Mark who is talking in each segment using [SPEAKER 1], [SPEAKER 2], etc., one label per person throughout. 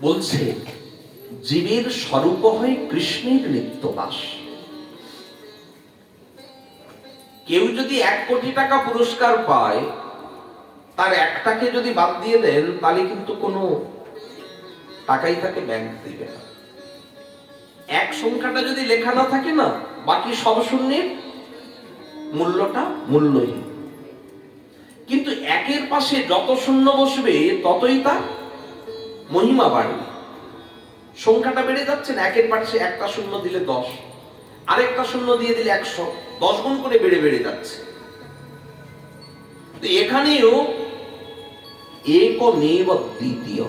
[SPEAKER 1] বলছে জীবের স্বরূপ হয় কৃষ্ণের নিত্যবাস। কেউ যদি 1 কোটি টাকা পুরস্কার পায়, তার একটাকে যদি বাদ দিয়ে দেন, তাহলে কিন্তু কোনো টাকাই তাকে ব্যাংক দিবে না। 1 সংখ্যাটা যদি লেখা না থাকে না, বাকি সব শূন্যের মূল্যটা মূল্যহীন। কিন্তু 1-এর পাশে যত শূন্য বসবে ততই তার মহিমা বাড়বে। সংখ্যাটা বেড়ে যাচ্ছে না, 1-এর পাশে একটা শূন্য দিলে 10, আরেকটা শূন্য দিয়ে দিলে 100, 10 গুণ করে বেড়ে বেড়ে যাচ্ছে। এখানেও এক নেব দ্বিতীয়,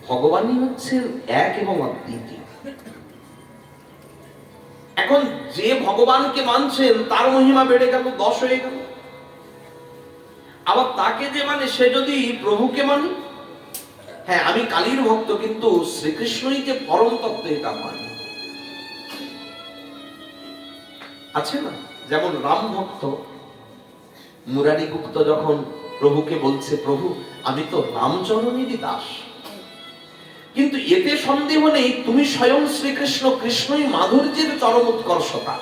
[SPEAKER 1] ভগবানই হচ্ছেন এক এবং অদ্বিতীয়। এখন যে ভগবানকে মানছেন তার মহিমা বেড়ে গেল, 10 হয়ে গেল। আবার তাকে যে মানে সে যদি প্রভুকে মানে, হ্যাঁ আমি কালীর ভক্ত কিন্তু শ্রীকৃষ্ণই যে পরম তত্ত্ব এটা মানি। আছে না, যেমন রাম ভক্ত মুরারি গুপ্ত যখন প্রভুকে বলছে, প্রভু আমি তো রামচরণেরই দাস, কিন্তু এতে সন্দেহ নেই তুমি স্বয়ং শ্রীকৃষ্ণ, কৃষ্ণই মাধুর্যের চরম উৎকর্ষতা।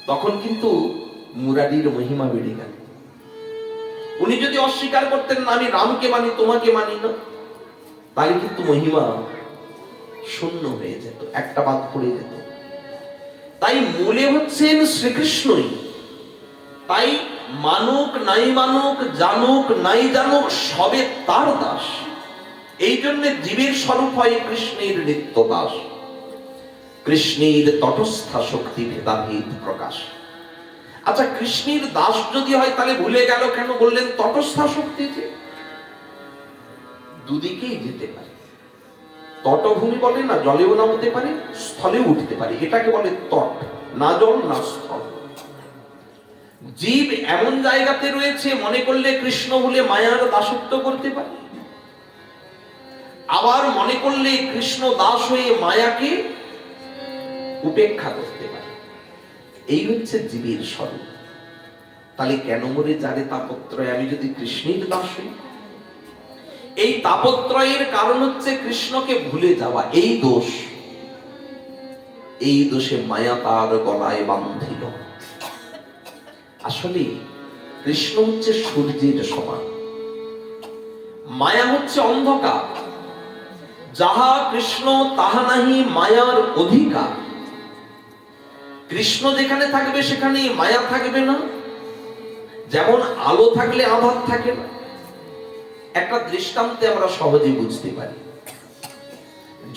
[SPEAKER 1] তখন কিন্তু মুরারির মহিমা বেড়ে গেল। উনি যদি অস্বীকার করতেন না আমি রামকে মানি তোমাকে মানি না, তাহলে কিন্তু মহিমা শূন্য হয়ে যেত, একটা বাদ পড়ে যেত। তাই মূলে হচ্ছেন শ্রীকৃষ্ণই। তাই মানুক নাই মানুক, জানুক নাই জানুক, সবে তার দাস। এই জন্য জীবের স্বরূপ হয় কৃষ্ণের নিত্যদাস। কৃষ্ণের তটস্থা শক্তি ভেদাভেদ প্রকাশ। আচ্ছা, কৃষ্ণের দাস যদি হয় তাহলে ভুলে গেল কেন? বললেন তটস্থা শক্তি, যে দুদিকেই যেতে পারে। তটভূমি বলে না, জলেও নামতে পারে, স্থলেও উঠতে পারে, এটাকে বলে তট, না জল না স্থল। জীব এমন জায়গাতে রয়েছে মনে করলে কৃষ্ণ বলে মায়ার দাসত্ব করতে পারে, আবার মনে করলে কৃষ্ণ দাস হয়ে মায়াকে উপেক্ষা করতে পারে। এই হচ্ছে জীবের স্বরূপ। তাহলে কেন মরে যারে তাপত্রয়, আমি যদি কৃষ্ণের দাস হই? এই তাপত্রয়ের কারণ হচ্ছে কৃষ্ণকে ভুলে যাওয়া। এই দোষ, এই দোষে মায়া তার গলায় বাঁধিল। আসলে কৃষ্ণ হচ্ছে সূর্যের সমান, মায়া হচ্ছে অন্ধকার। যাহা কৃষ্ণ তাহা নাহি মায়ার অধিকার। কৃষ্ণ যেখানে থাকবে সেখানে মায়া থাকবে না। যেমন আলো থাকলে আধার থাকে না। একটা দৃষ্টান্তে আমরা সহজে বুঝতে পারি।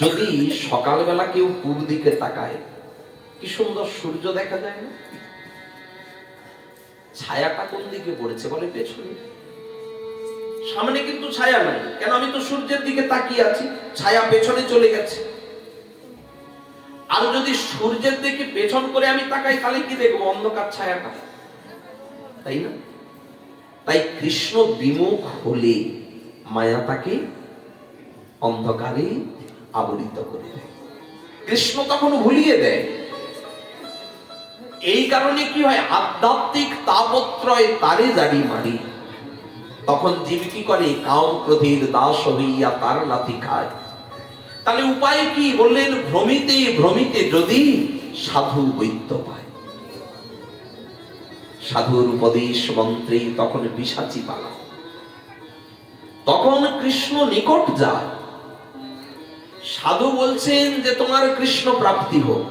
[SPEAKER 1] যদি সকালবেলা কেউ পূর্ব দিকে তাকায়, কি সুন্দর সূর্য দেখা যায় না? ছায়াটা কোন দিকে পড়েছে? বলে পেছনে। সামনে কিন্তু ছায়া নাই, কেন? আমি তো সূর্যের দিকে তাকিয়ে আছি, ছায়া পেছনে চলে গেছে। আর যদি সূর্যের দিকে পেছন করে আমি তাকাই, তাহলে কি দেখবো? অন্ধকার ছায়াটা, তাই না? তাই কৃষ্ণ বিমুখ হলে মায়া তাকে অন্ধকারে আবৃত করে দেয়, কৃষ্ণ তখন ভুলিয়ে দেয়। এই কারণে কি হয়? আধ্যাত্মিক তাপত্রয় তারে জারি মারি। তখন জীব কি করে? কাম ক্রোধের দাস হইয়া তার লাথি খায়। তাহলে উপায় কি? বললেন ভ্রমিতে ভ্রমিতে যদি সাধু বৈদ্য পায়। সাধুর উপদেশ মন্ত্রে তখন পিশাচি পালা। তখন কৃষ্ণ নিকট যায়। সাধু বলছেন যে তোমার কৃষ্ণ প্রাপ্তি হোক।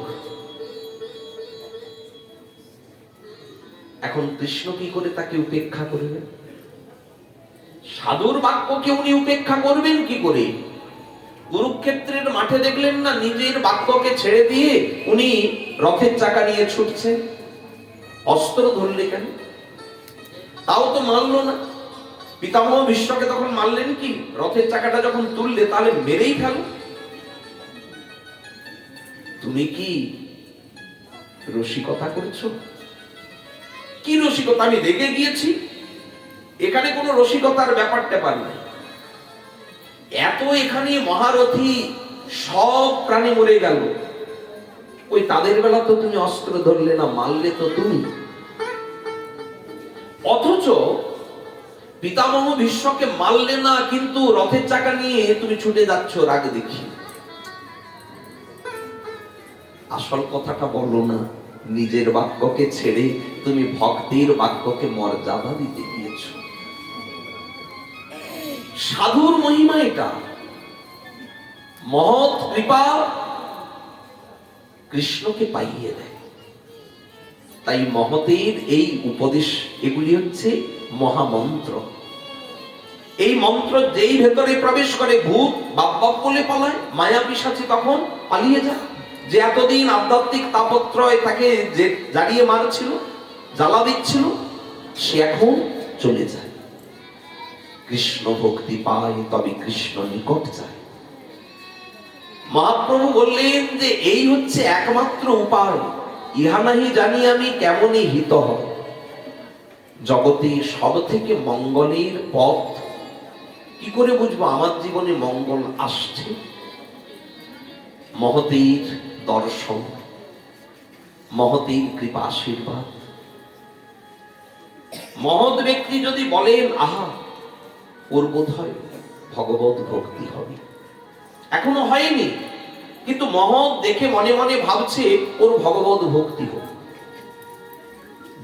[SPEAKER 1] এখন কৃষ্ণ কি করে তাকে উপেক্ষা করবেন? সাধুর বাক্যকে উনি উপেক্ষা করবেন কি করে? কুরুক্ষেত্রের মাঠে দেখলেন না, নিজের বাক্যকে ছেড়ে দিয়ে উনি রথের চাকা নিয়ে ছুটছেন। অস্ত্র ধরলে কেন? তাও তো মানল না। পিতামহ ভীষ্মকে তখন মারলেন কি? রথের চাকাটা যখন তুললে তাহলে মেরেই ফেল। তুমি কি রসিকতা করছো? কি রসিকতা? আমি রেগে গিয়েছি, এখানে কোনো রসিকতার ব্যাপারটা পার নাই। এত এখানে মহারথী সব প্রাণী মরে গেল, ওই তাদের বেলা তো তুমি অস্ত্র ধরলে না, মারলে তো তুমি। অথচ পিতামহ ভীষ্মকে মারলে না, কিন্তু রথের চাকা নিয়ে তুমি ছুটে যাচ্ছ রাগে দেখি। আসল কথাটা বলো না, নিজের বাক্যকে ছেড়ে তুমি ভক্তির বাক্যকে মর্যাদা দিতে গিয়েছ। সাধুর মহিমা এটা। মহৎ কৃপা কৃষ্ণকে পাইয়ে দেয়। তাই মহতের এই উপদেশ, এগুলি হচ্ছে মহামন্ত্র। এই মন্ত্র যেই ভেতরে প্রবেশ করে, ভূত বাপ বাপ বলে পালায়, মায়া পিশাচী তখন পালিয়ে যায়। যে এতদিন আধ্যাত্মিক তাপত্রয় তাকে যে জ্বালিয়ে মারছিল, জ্বালা দিচ্ছিল, সে এখন চলে যায়। কৃষ্ণ ভক্তি পায়, তবে কৃষ্ণ নিকট যায়। মহাপ্রভু বললেন যে এই হচ্ছে একমাত্র উপায়। ইহা নাহি জানি আমি কেমনই হিত হয়। জগতে সব থেকে মঙ্গলের পথ কি করে বুঝবো আমার জীবনে মঙ্গল আসছে? মহতের দর্শন, মহতের কৃপা আশীর্বাদ। মহৎ ব্যক্তি যদি বলেন আহা ওর বোধ হয় ভগবত ভক্তি হবে, এখনো হয়নি, কিন্তু মহৎ দেখে মনে মনে ভাবছে ওর ভগবত ভক্তি হবে।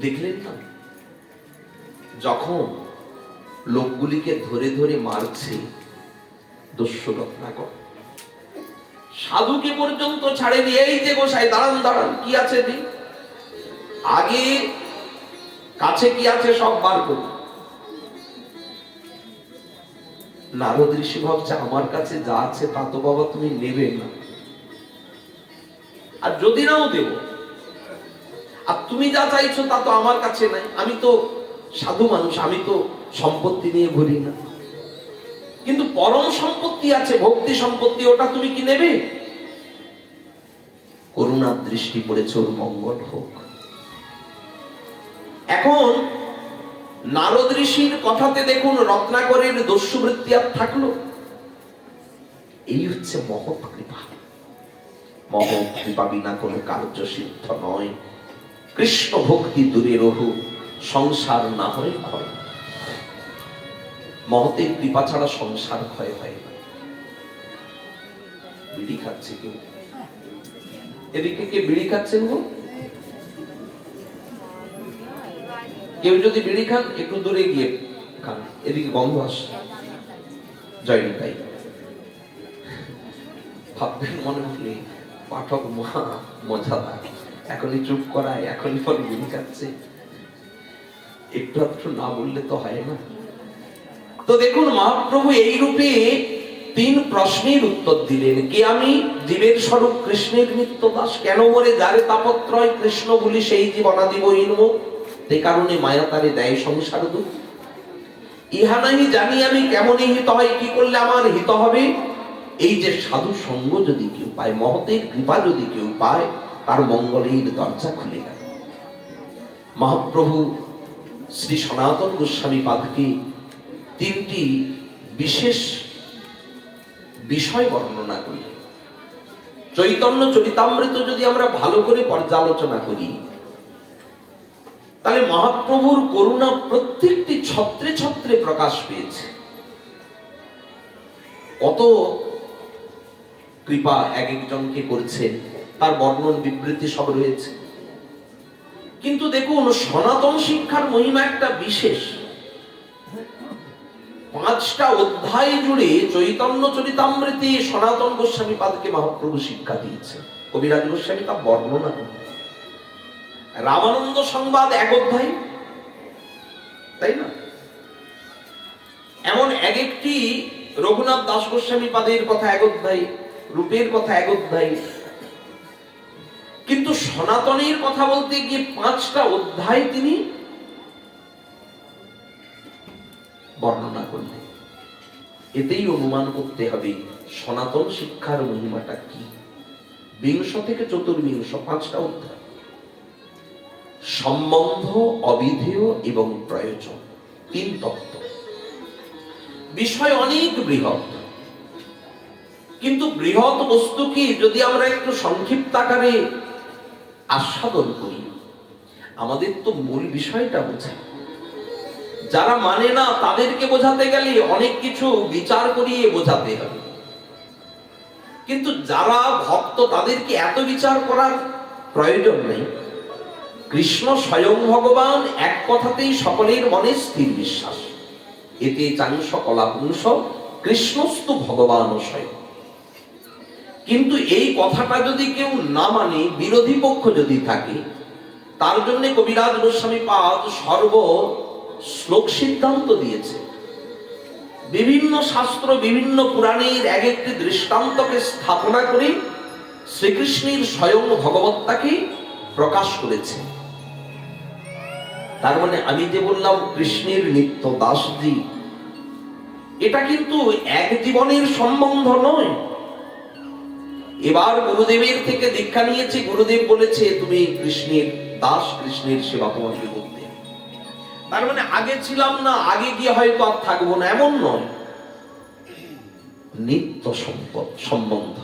[SPEAKER 1] দেখলেন না, যখন লোকগুলিকে ধরে ধরে মারছে দস্যু রত্নাকর, সাধুকে পর্যন্ত ছাড়ে দিয়ে, এই যে গোসাই দাঁড়ান দাঁড়ান, কি আছে দিন, আগে কাছে কি আছে সব বার করুন। নারদ ঋষি ভাবছে আমার কাছে যা আছে তা তো বাবা তুমি নেবে না, আর যদি নাও দেব, আর তুমি যা চাইছো তা তো আমার কাছে নাই, আমি তো সাধু মানুষ, আমি তো সম্পত্তি নিয়ে ঘুরি না, কিন্তু পরম সম্পত্তি আছে, ভক্তি সম্পত্তি, ওটা তুমি কি নেবে? করুণার দৃষ্টি পড়েছে, ওর মঙ্গল হোক। এখন নারদ ঋষির কথাতে দেখুন রত্নাকরের দস্যুবৃত্তি আর থাকলো। এই হচ্ছে মহৎ কৃপা। মহৎ কৃপা বিনা কোনো কার্য সিদ্ধ নয়। কৃষ্ণ ভক্তি দূরে রহু, সংসার না হয় ক্ষয়। মহতের কৃপা ছাড়া সংসার ক্ষয় হয় না। বিড়ি খাচ্ছে কেউ? এদিকে কে বিড়ি খাচ্ছেন গো? কেউ যদি বিড়ি খান একটু দূরে গিয়ে খান, এদিকে গন্ধ আসে। জয়নি তাই ভাববেন মনে হলে পাঠক মহা মজাদার, এখনই চুপ করায়, এখনই পরে বিড়ি খাচ্ছে, একটু একটু না বললে তো হয় না। তো দেখুন মহাপ্রভু এই রূপে 3 প্রশ্নের উত্তর দিলেন। কে আমি? জীবের স্বরূপ কৃষ্ণের নিত্য দাস। কেন বলে যারে তাপত্রয় কৃষ্ণ বলি সেই জীব অনাদিবহীন মুখ, তে কারণে মায়া তারে দেয় সংসার দুঃখ। ইহা নাহি জানি আমি কেমনই হিত হয়, কি করলে আমার হিত হবে? এই যে সাধু সঙ্গ যদি কেউ পায়, মহতের কৃপা যদি কেউ পায়, তার মঙ্গলের দরজা খুলে গেল। মহাপ্রভু শ্রী সনাতন গোস্বামী পাদকে 3টি বিশেষ বিষয় বর্ণনা করি। চৈতন্য চরিতামৃত যদি আমরা ভালো করে পর্যালোচনা করি, তাহলে মহাপ্রভুর করুণা প্রত্যেকটি ছত্রে ছত্রে প্রকাশ পেয়েছে। কত কৃপা এক একজনকে করছেন, তার বর্ণন বিবৃতি সব রয়েছে। কিন্তু দেখুন সনাতন শিক্ষার মহিমা একটা বিশেষ। 5টা অধ্যায় জুড়ে চৈতন্য চরিতামৃতে সনাতন গোস্বামী পাদকে মহাপ্রভু শিক্ষা দিয়েছে। কবিরাজ গোস্বামী তা বর্ণনা করেন। রামানন্দ সংবাদ 1 অধ্যায়, তাই না? এমন এক একটি রঘুনাথ দাস গোস্বামী পাদের কথা 1 অধ্যায়, রূপের কথা 1 অধ্যায়। কিন্তু সনাতনের কথা বলতে গিয়ে 5টা অধ্যায় তিনি বর্ণনা করলেন। এতেই অনুমান করতে হবে সনাতন শিক্ষার মহিমাটা কি। 20 থেকে 24, 5টা অধ্যায়। সম্বন্ধ, অবিধেয় এবং প্রয়োজন, 3 তত্ত্ব। বিষয় অনেক বৃহৎ, কিন্তু বৃহৎ বস্তুকে যদি আমরা একটু সংক্ষিপ্ত আকারে আস্বাদন করি, আমাদের তো মূল বিষয়টা বোঝা। যারা মানে না তাদেরকে বোঝাতে গেলে অনেক কিছু বিচার করিয়ে বোঝাতে হবে, কিন্তু যারা ভক্ত তাদেরকে এত বিচার করার প্রয়োজন নেই। কৃষ্ণ স্বয়ং ভগবান, এক কথাতেই সকলের মনে স্থির বিশ্বাস। এতে চাংশ কলাপুংস কৃষ্ণস্তু ভগবান স্বয়ং। কিন্তু এই কথাটা যদি কেউ না মানে, বিরোধী পক্ষ যদি থাকে, তার জন্য কবিরাজ গোস্বামী পাদ সর্ব শ্লোক সিদ্ধান্ত দিয়েছে। বিভিন্ন শাস্ত্র, বিভিন্ন পুরাণের এক একটি দৃষ্টান্তকে স্থাপনা করে শ্রীকৃষ্ণের স্বয়ং ভগবত্তাকে প্রকাশ করেছে। তার মানে আমি যে বললাম কৃষ্ণের নিত্য দাসজি, এটা কিন্তু এক জীবনের সম্বন্ধ নয়। এবার গুরুদেবের থেকে দীক্ষা নিয়েছি, গুরুদেব বলেছে তুমি কৃষ্ণের দাস, কৃষ্ণের সেবা তোমাকে করতে। তার মানে আগে ছিলাম না, আগে গিয়ে হয়তো আর থাকবো না, এমন নয়। নিত্য সম্বন্ধ।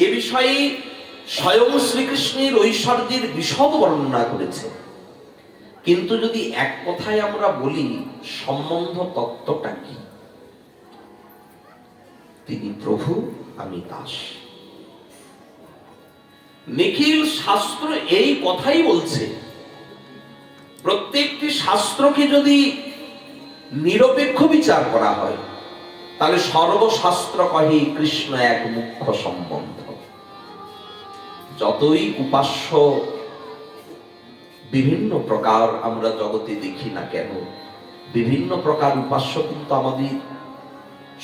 [SPEAKER 1] এ বিষয়ে স্বয়ং শ্রীকৃষ্ণের ঐশ্বর্যের বিশদ বর্ণনা করেছে। কিন্তু যদি এক কথায় আমরা বলি সম্বন্ধ তত্ত্বটা কি, তিনি প্রভু, আমি দাস। নিখিল শাস্ত্র এই কথাই বলছে। প্রত্যেকটি শাস্ত্রকে যদি নিরপেক্ষ বিচার করা হয়, তাহলে সর্বশাস্ত্র কহে কৃষ্ণ এক মুখ্য সম্বন্ধ। যতই উপাস্য বিভিন্ন প্রকার আমরা জগতে দেখি না কেন, বিভিন্ন প্রকার উপাস্য কিন্তু আমাদের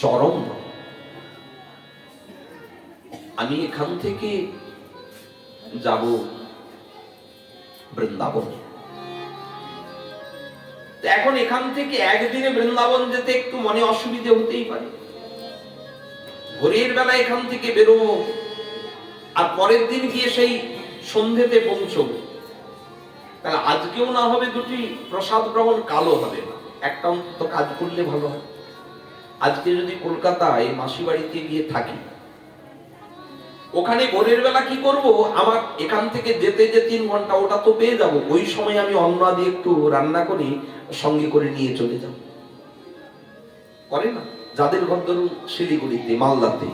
[SPEAKER 1] চরম নয়। আমি এখান থেকে যাব বৃন্দাবন। এখন এখান থেকে একদিনে বৃন্দাবন যেতে একটু মনে অসুবিধে হতেই পারে। ভোরের বেলা এখান থেকে বেরোবো, আর পরের দিন গিয়ে সেই সন্ধ্যেতে পৌঁছবো। তাহলে আজকেও না হবে দুটি প্রসাদ গ্রহণ, কালো হবে না। একটা অন্তত কাজ করলে ভালো হয়। আজকে যদি কলকাতায় মাসি বাড়িতে গিয়ে থাকি, ওখানে ভোরের বেলা কি করব, আমার এখান থেকে যেতে যে 3 ঘন্টা, ওটা তো পেয়ে যাব। ওই সময় আমি অন্ন আদি একটু রান্না করি, সঙ্গে করে নিয়ে চলে যাব। করে না যাদের ঘর ধরুন শিলিগুড়িতে, মালদাতে,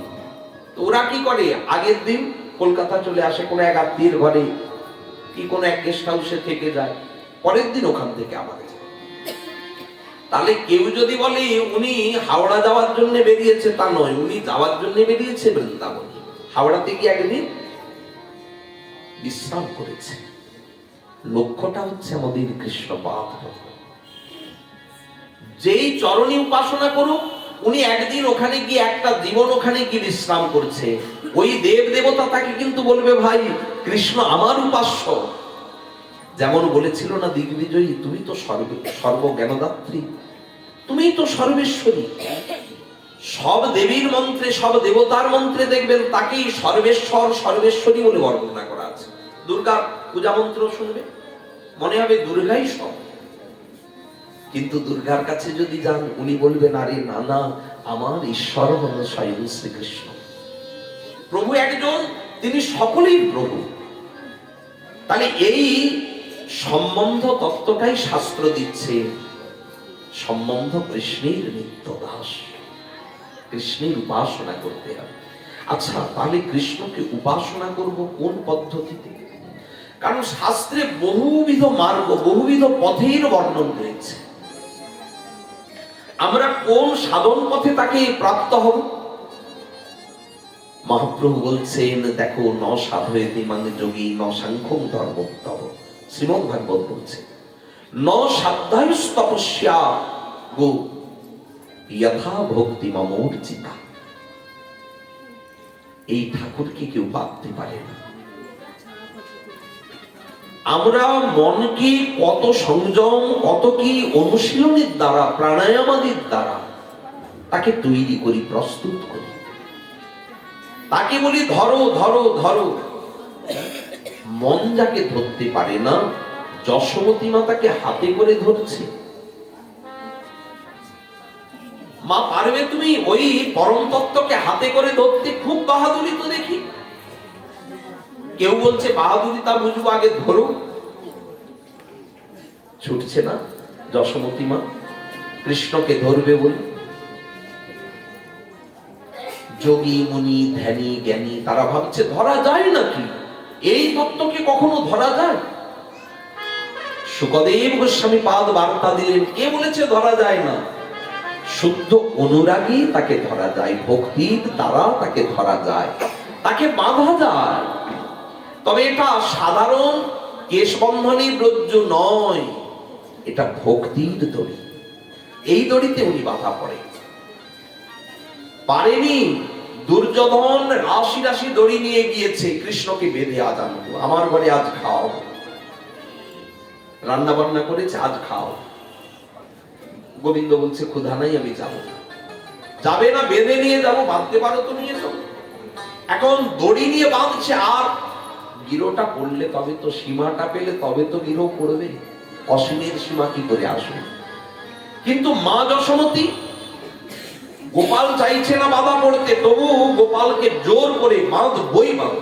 [SPEAKER 1] তো ওরা কি করে, আগের দিন কলকাতা চলে আসে, কোনো এক আত্মীয়ের ঘরে কি কোনো এক গেস্ট হাউসে থেকে যায়, পরের দিন ওখান থেকে আবার যায়। তাহলে কেউ যদি বলে উনি হাওড়া যাওয়ার জন্য বেরিয়েছে, তা নয়, উনি যাওয়ার জন্য বেরিয়েছে বৃন্দাবন। হাওড়াতে গিয়ে একদিন বিশ্রাম করেছে। লক্ষ্যটা হচ্ছে আমাদের কৃষ্ণপাদ। যেই চরণী উপাসনা করুক, উনি একদিন ওখানে গিয়ে একটা জীবন ওখানে গিয়ে বিশ্রাম করছে, ওই দেব দেবতা তাকে কিন্তু বলবে, ভাই কৃষ্ণ আমার উপাস্য। যেমন বলেছিল না দিগ্বিজয়ী, তুমি তো সর্বজ্ঞানদাত্রী, তুমি তো সর্বেশ্বরী। সব দেবীর মন্ত্রে, সব দেবতার মন্ত্রে দেখবেন তাকেই সর্বেশ্বর, সর্বেশ্বরী বলে বর্ণনা করা আছে। দুর্গার পূজা মন্ত্র শুনবে, মনে হবে দুর্গাই সব। কিন্তু দুর্গার কাছে যদি যান, উনি বলবেন, আরে না না, আমার ঈশ্বর হল স্বয়ং শ্রীকৃষ্ণ। প্রভু একজন, তিনি সকলেই প্রভু। তাহলে এই সম্বন্ধ তত্ত্বটাই শাস্ত্র দিচ্ছে। সম্বন্ধ কৃষ্ণের নিত্য দাস, কৃষ্ণের উপাসনা করতে হবে। আচ্ছা, তাহলে কৃষ্ণকে উপাসনা করব কোন পদ্ধতিতে? কারণ শাস্ত্রে বহুবিধ মার্গ, বহুবিধ পথের বর্ণন রয়েছে। আমরা কোন সাধন পথে তাকে প্রাপ্ত হব? মহাপ্রভু বলছেন, দেখো, ন সাধয়েতি মানে যোগী ন সাংখ্যং ধর্মোত্তম। শ্রীমদ্ ভাগবত বলছে, ন সাধ্যায়ুস তপস্যা গো যথা ভক্তি মমোর্জিতা। এই ঠাকুরকে কেউ পারতে পারে না। আমরা মনকে কত সংযম, কত কি অনুশীলনের দ্বারা, প্রাণায়ামাদির দ্বারা তাকে তৈরি করি, প্রস্তুত করি। তাকে বলি ধরো ধরো ধরো। মন যাকে ধরতে পারে না, যশোমতী মা তাকে হাতে করে ধরছে। মা পারবে তুমি ওই পরম তত্ত্বকে হাতে করে ধরতে? খুব বাহাদুরি তো দেখি। কেউ বলছে বাহাদুরি তা বুঝবো, আগে ধরো। ছুটছে না, যশোমতী মা কৃষ্ণকে ধরবে বলে। যোগী মুনি ধ্যানী জ্ঞানী তারা ভাবছে ধরা যায় নাকি, এই তত্ত্বকে কখনো ধরা যায়? শুকদেব গোস্বামী পাদ বার্তা দিলেন, কে বলেছে ধরা যায় না? শুদ্ধ অনুরাগী তাকে ধরা যায়, ভক্তির দ্বারা তাকে ধরা যায়, তাকে বাঁধা যায়। তবে এটা সাধারণ কেশবন্ধনী রজ্জু নয়, এটা ভক্তির দড়ি। এই দড়িতে উনি বাধা পড়ে পারেনি। দুর্যোধন রাশি রাশি দড়ি নিয়ে গিয়েছে, কৃষ্ণকে বেঁধে আজ আনবো, আমার ঘরে আজ খাও, রান্না বান্না করেছে আজ খাও। গোবিন্দ বলছে ক্ষুধা নাই, আমি যাব না। যাবে না, বেঁধে নিয়ে যাবো, বাঁধতে পারো তো নিয়ে যাও। এখন দড়ি নিয়ে বাঁধছে, আর গিরোটা পড়লে তবে তো, সীমাটা পেলে তবে তো গিরো পড়বে, অসীমের সীমা কি করে আসবে? কিন্তু মা যশোমতী, গোপাল চাইছে না বাধা পড়তে, তবু গোপালকে জোর করে বাঁধ বই বাঁধ।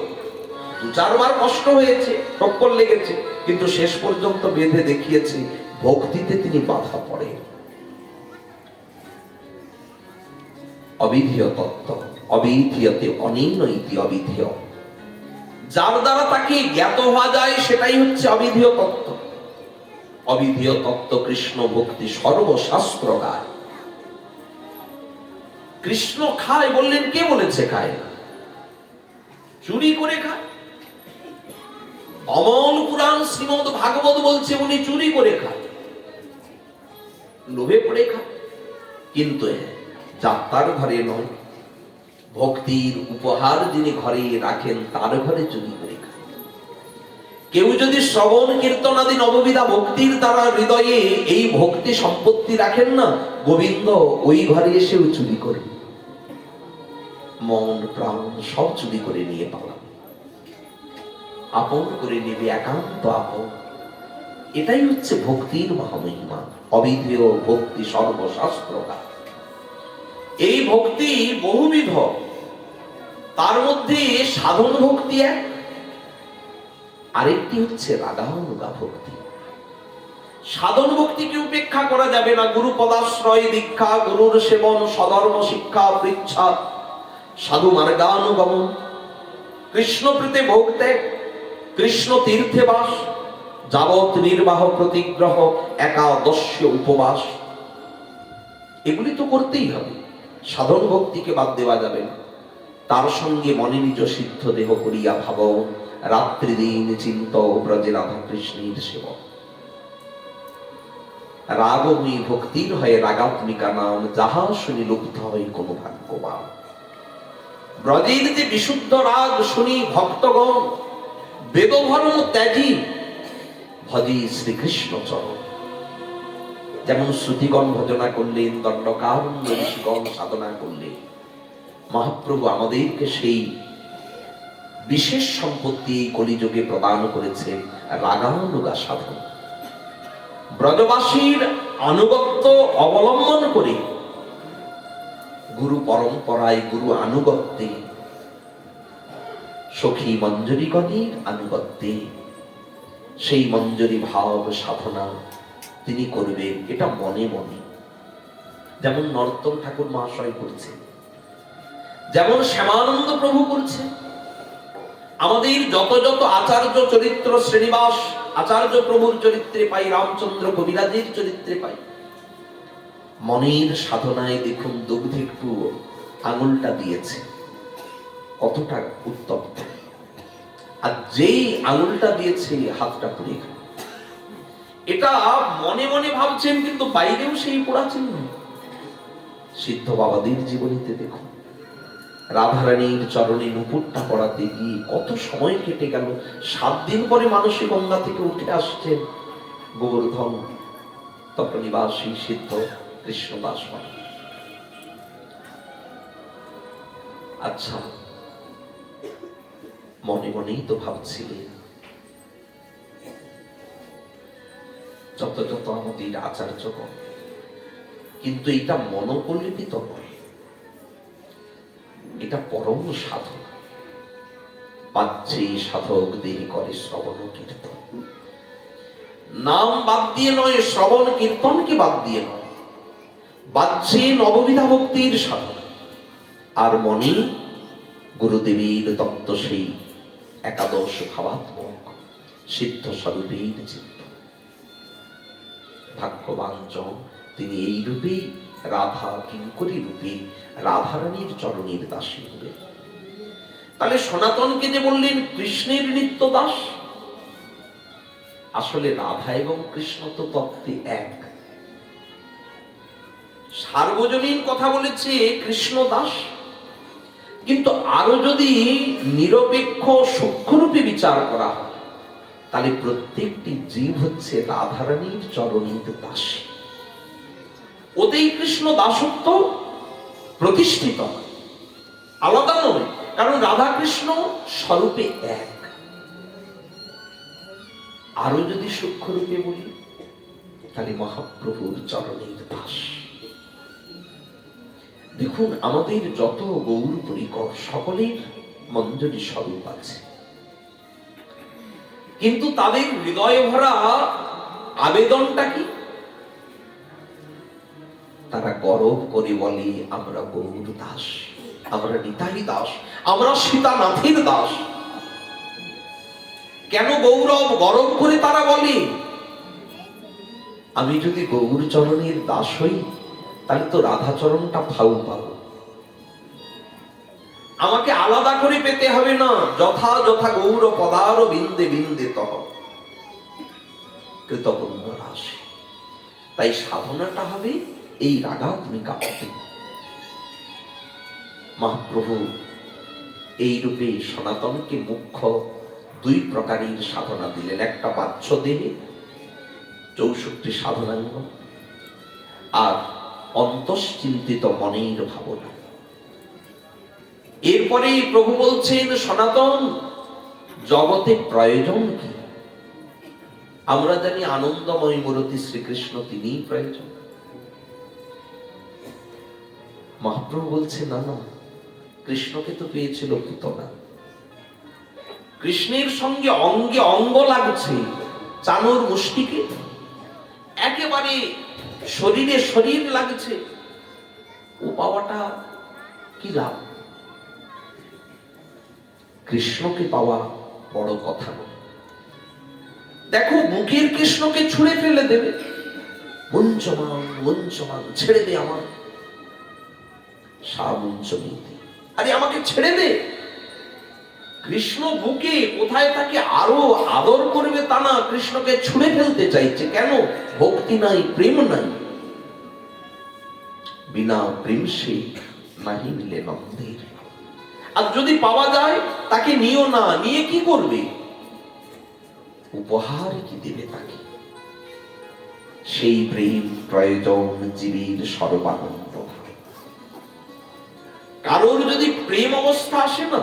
[SPEAKER 1] 2-4 বার কষ্ট হয়েছে, টক্কর লেগেছে, কিন্তু শেষ পর্যন্ত বেঁধে দেখিয়েছে। ভক্তিতে তিনি বাধা পড়ে। অবিধেয় তত্ত্ব, অবিধীয়তে অনিন্ন ইতি অবিধেয়। যার দ্বারা তাকে জ্ঞাত হওয়া যায় সেটাই হচ্ছে অবিধেয় তত্ত্ব। অবিধেয় তত্ত্ব কৃষ্ণ ভক্তি সর্বশাস্ত্র গায়। কৃষ্ণ খায় বললেন, কে বলেছে খায় না? চুরি করে খায়। অমল পুরাণ শ্রীমদ ভাগবত বলছে উনি চুরি করে খায়, লোভে পড়ে খায়। কিন্তু যাত্রার ঘরে নয়, ভক্তির উপহার যিনি ঘরে রাখেন তার ঘরে চুরি করে খায়। কেউ যদি শ্রবণ কীর্তনাদি নববিধা ভক্তির দ্বারা হৃদয়ে এই ভক্তি সম্পত্তি রাখেন না, গোবিন্দ ওই ঘরে এসেও চুরি করে, মন প্রাণ সব চুরি করে নিয়ে পালাম, আপন করে নেবে, একান্ত আপন। এটাই হচ্ছে ভক্তির মহামহিমা। অবিধেয় ভক্তি সর্বশাস্ত্রকার। এই ভক্তি বহুবিধ, তার মধ্যে সাধন ভক্তি এক, আরেকটি হচ্ছে রাগানুগা ভক্তি। সাধন ভক্তিকে উপেক্ষা করা যাবে না। গুরু পদাশ্রয় দীক্ষা, গুরুর সেবন, সধর্ম শিক্ষা, পৃচ্ছা, সাধু মার্গানুগমন, কৃষ্ণ প্রীতে ভোগ ত্যাগ, কৃষ্ণ তীর্থে বাস, যাবৎ নির্বাহ প্রতিগ্রহ, একাদশ্য উপবাস, এগুলি তো করতেই হবে। সাধন ভক্তিকে বাদ দেওয়া যাবে না। তার সঙ্গে মনে নিজ সিদ্ধ দেহ করিয়া ভাব, রাত্রি দিন চিন্ত ব্রজে রাধা কৃষ্ণের সেবক। রাগময়ী ভক্তির হয় রাগাত্মিকা নাম, যাহা শুনি লুব্ধ হয় কোন ভাগ্যবান। ব্রজের যে বিশুদ্ধ রাগ শুনি ভক্তগণ, বেদধর্ম ত্যাজি ভজি শ্রীকৃষ্ণ চরণ। যেমন শ্রুতিগণ ভজনা করলেন, দণ্ডকারণ্য ঋষিগণ সাধনা করলেন, মহাপ্রভু আমাদেরকে সেই বিশেষ সম্পত্তি কলিযুগে প্রদান করেছেন, রাগানুগা সাধন। ব্রজবাসীর আনুগত্য অবলম্বন করে, গুরু পরম্পরায়, গুরু আনুগত্যে, সখী মঞ্জরীগণের আনুগত্যে সেই মঞ্জরী ভাব সাধনা তিনি করবেন, এটা মনে মনে। যেমন নর্তন ঠাকুর মহাশয় করছে, যেমন শ্যামানন্দ প্রভু করছে। আমাদের যত যত আচার্য চরিত্র, শ্রীনিবাস আচার্য প্রভুর চরিত্রে পাই, রামচন্দ্র কবিরাজের চরিত্রে পাই। মনের সাধনায় দেখুন দুগ্ধে একটু আঙুলটা দিয়েছে, কতটা উত্তপ্ত, আর যেই আঙুলটা দিয়েছে হাতটা পুড়ে গেল। এটা মনে মনে ভাবছেন, কিন্তু বাইরেও সেই পোড়া চিহ্ন। সিদ্ধ বাবাদের জীবনীতে দেখুন, রাধারানীর চরণে নুপুরটা পড়াতে গিয়ে কত সময় কেটে গেল। 7 দিন পরে মানুষে গঙ্গা থেকে উঠে আসছেন গোবর্ধন তপনিবাসী সিদ্ধ কৃষ্ণদাস। আচ্ছা, মনে মনেই তো ভাবছিলেন, যত যত আমাদের আচার্যগণ, কিন্তু এটা মনোকল্পিত নয়, এটা পরম সাধন। পাচ্ছে সাধক দেরি করে শ্রবণ কীর্তন। নাম বাদ দিয়ে নয়, শ্রবণ কীর্তনকে বাদ দিয়ে নয়, বাজছে নববিধা ভক্তির সাধনা। আর মনে গুরুদেবীর তত্ত্ব, সেই একাদশ ভাবাত্মক সিদ্ধ স্বরূপের চিত্ত। ভাগ্যবান জন, তিনি এই রূপেই রাধা কিঙ্করী রূপে রাধারানীর চরণের দাসী হবে। তাহলে সনাতনকে যে বললেন কৃষ্ণের নিত্য দাস, আসলে রাধা এবং কৃষ্ণ তো তত্ত্বে এক। সার্বজনীন কথা বলেছে কৃষ্ণ দাস, কিন্তু আরো যদি নিরপেক্ষ সূক্ষ্মরূপে বিচার করা হয়, তাহলে প্রত্যেকটি জীব হচ্ছে রাধারানীর চরণের দাসী। ওতেই কৃষ্ণ দাসত্ব প্রতিষ্ঠিত, আলাদা নয়, কারণ রাধা কৃষ্ণ স্বরূপে এক। আরো যদি সূক্ষ্মরূপে বলি, তাহলে মহাপ্রভুর চরণের দাস। দেখুন, আমাদের যত গৌর পরিকর সকলের মঞ্জরি স্বরূপ আছে, কিন্তু তাদের হৃদয়ে ভরা আবেদনটা কি? তারা গর্ব করে বলে, আমরা গৌর দাস, আমরা নিতাই দাস, আমরা সীতানাথের দাস। কেন গৌরব গরব করে তারা বলে? আমি যদি গৌর চরণের দাস হই, তাহলে তো রাধাচরণটা ফাউ পাবো। আমাকে আলাদা করে পেতে হবে না, যথা যথা গৌর পদার বিন্দে বিন্দে তহ কৃতপুণ্য রাশি। তাই সাধনাটা হবে এই রাগাত্মিকা পথে। মহাপ্রভু এই রূপে সনাতনকে মুখ্য দুই প্রকারের সাধনা দিলেন। একটা বাহ্য দেহে 64 সাধনাঙ্গ, আর অন্তশ্চিন্তিত মনের ভাবনা। এরপরে প্রভু বলছেন, সনাতন জগতে প্রয়োজন কি? আমরা জানি আনন্দময় মূরতি শ্রীকৃষ্ণ, তিনিই প্রয়োজন। মহাপ্রভু বলছে, না না, কৃষ্ণকে তো পেয়েছিল পুতনা, কৃষ্ণের সঙ্গে অঙ্গে অঙ্গ লাগছে, চানুর মুষ্টিকে একেবারে শরীরে শরীর লাগছে, ও পাওয়াটা কি লাভ? কৃষ্ণকে পাওয়া বড় কথা নয়। দেখো, বুকের কৃষ্ণকে ছুঁড়ে ফেলে দেবে, মুঞ্চমান ছেড়ে দে আমার, আরে আমাকে ছেড়ে দে। কৃষ্ণ বুকে কোথায় তাকে আরো আদর করবে তা না, কৃষ্ণকে ছুঁড়ে ফেলতে চাইছে। কেন? ভক্তি নাই, প্রেম নাই। বিনা প্রেম সে নাহি মিলে নন্দের। আর যদি পাওয়া যায়, তাকে নিও না, নিয়ে কি করবে? উপহার কি দেবে তাকে? সেই প্রেম প্রয়োজন জীবের সর্বানন্দ। কারোর যদি প্রেম অবস্থা আসে না,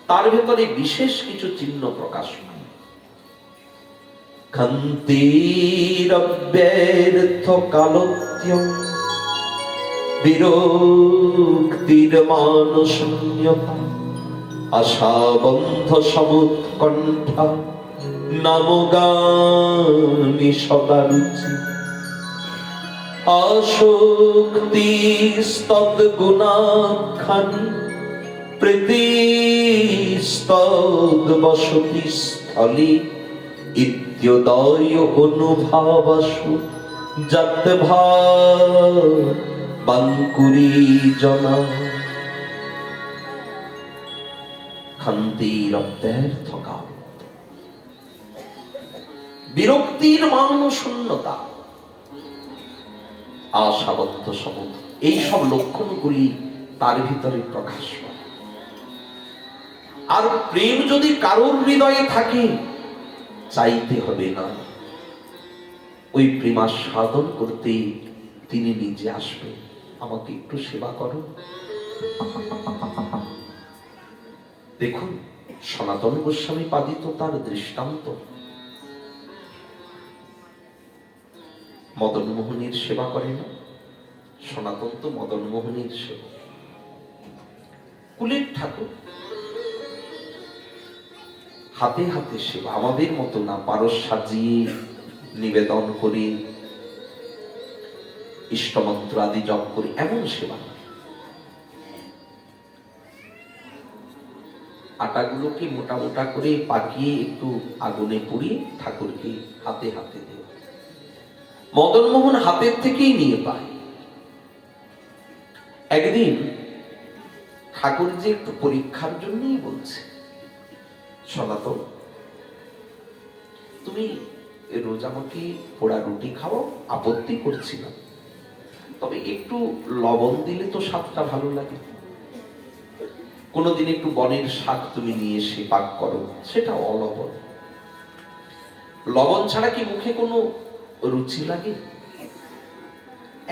[SPEAKER 1] তার ভেতরে বিশেষ কিছু চিহ্ন প্রকাশ পায়। ক্ষন্তিরব্যর্থ কালোত্যম বিরক্তির মানশূন্যতা আশাবন্ধ সমুৎকণ্ঠা নামগানি সদারুচি আসক্তিস্তদ্গুণাখ্যানি প্রীতিস্তদ্বসতি স্থলে ইত্যোদয় অনুভাবাসু যদ্ভাবাঙ্কুরী জনা। ক্ষন্তিরব্যর্থ কাল, বিরক্তির মান শূন্যতা, আশাবদ্ধ সমুদ্র, এই সব লক্ষণগুলি তার ভিতরে প্রকাশ পায়। আর প্রেম যদি কারোর হৃদয়ে থাকে, চাইতে হবে না, ওই প্রেমা সাধন করতে তিনি নিজে আসবেন। আমাকে একটু সেবা করো। দেখুন, সনাতন গোস্বামী পাদিত তার দৃষ্টান্ত। মদন মোহনের সেবা করে না, সনাতন তো মদন মোহনের সেবা। কুলের ঠাকুর হাতে হাতে সেবা, আমাদের মতো না পারস সাজিয়ে নিবেদন করি, ইষ্টমন্ত্র আদি জপ করি, এমন সেবা না। আটাগুলোকে মোটা মোটা করে পাকিয়ে একটু আগুনে পুড়িয়ে ঠাকুরকে হাতে হাতে দেয়। মদনমোহন হাতের থেকেই নিয়ে পায়। একদিন ঠাকুর যে একটু পরীক্ষার জন্যই বলছে, সনাতন তুমি রোজ আমাকে পোড়া রুটি খাওয়াও, আপত্তি করছি না, তবে একটু লবণ দিলে তো স্বাদটা ভালো লাগে। কোনোদিন একটু বনের শাক তুমি নিয়ে এসে পাক করো, সেটা অলবণ। লবণ ছাড়া কি মুখে কোনো রুচি লাগে?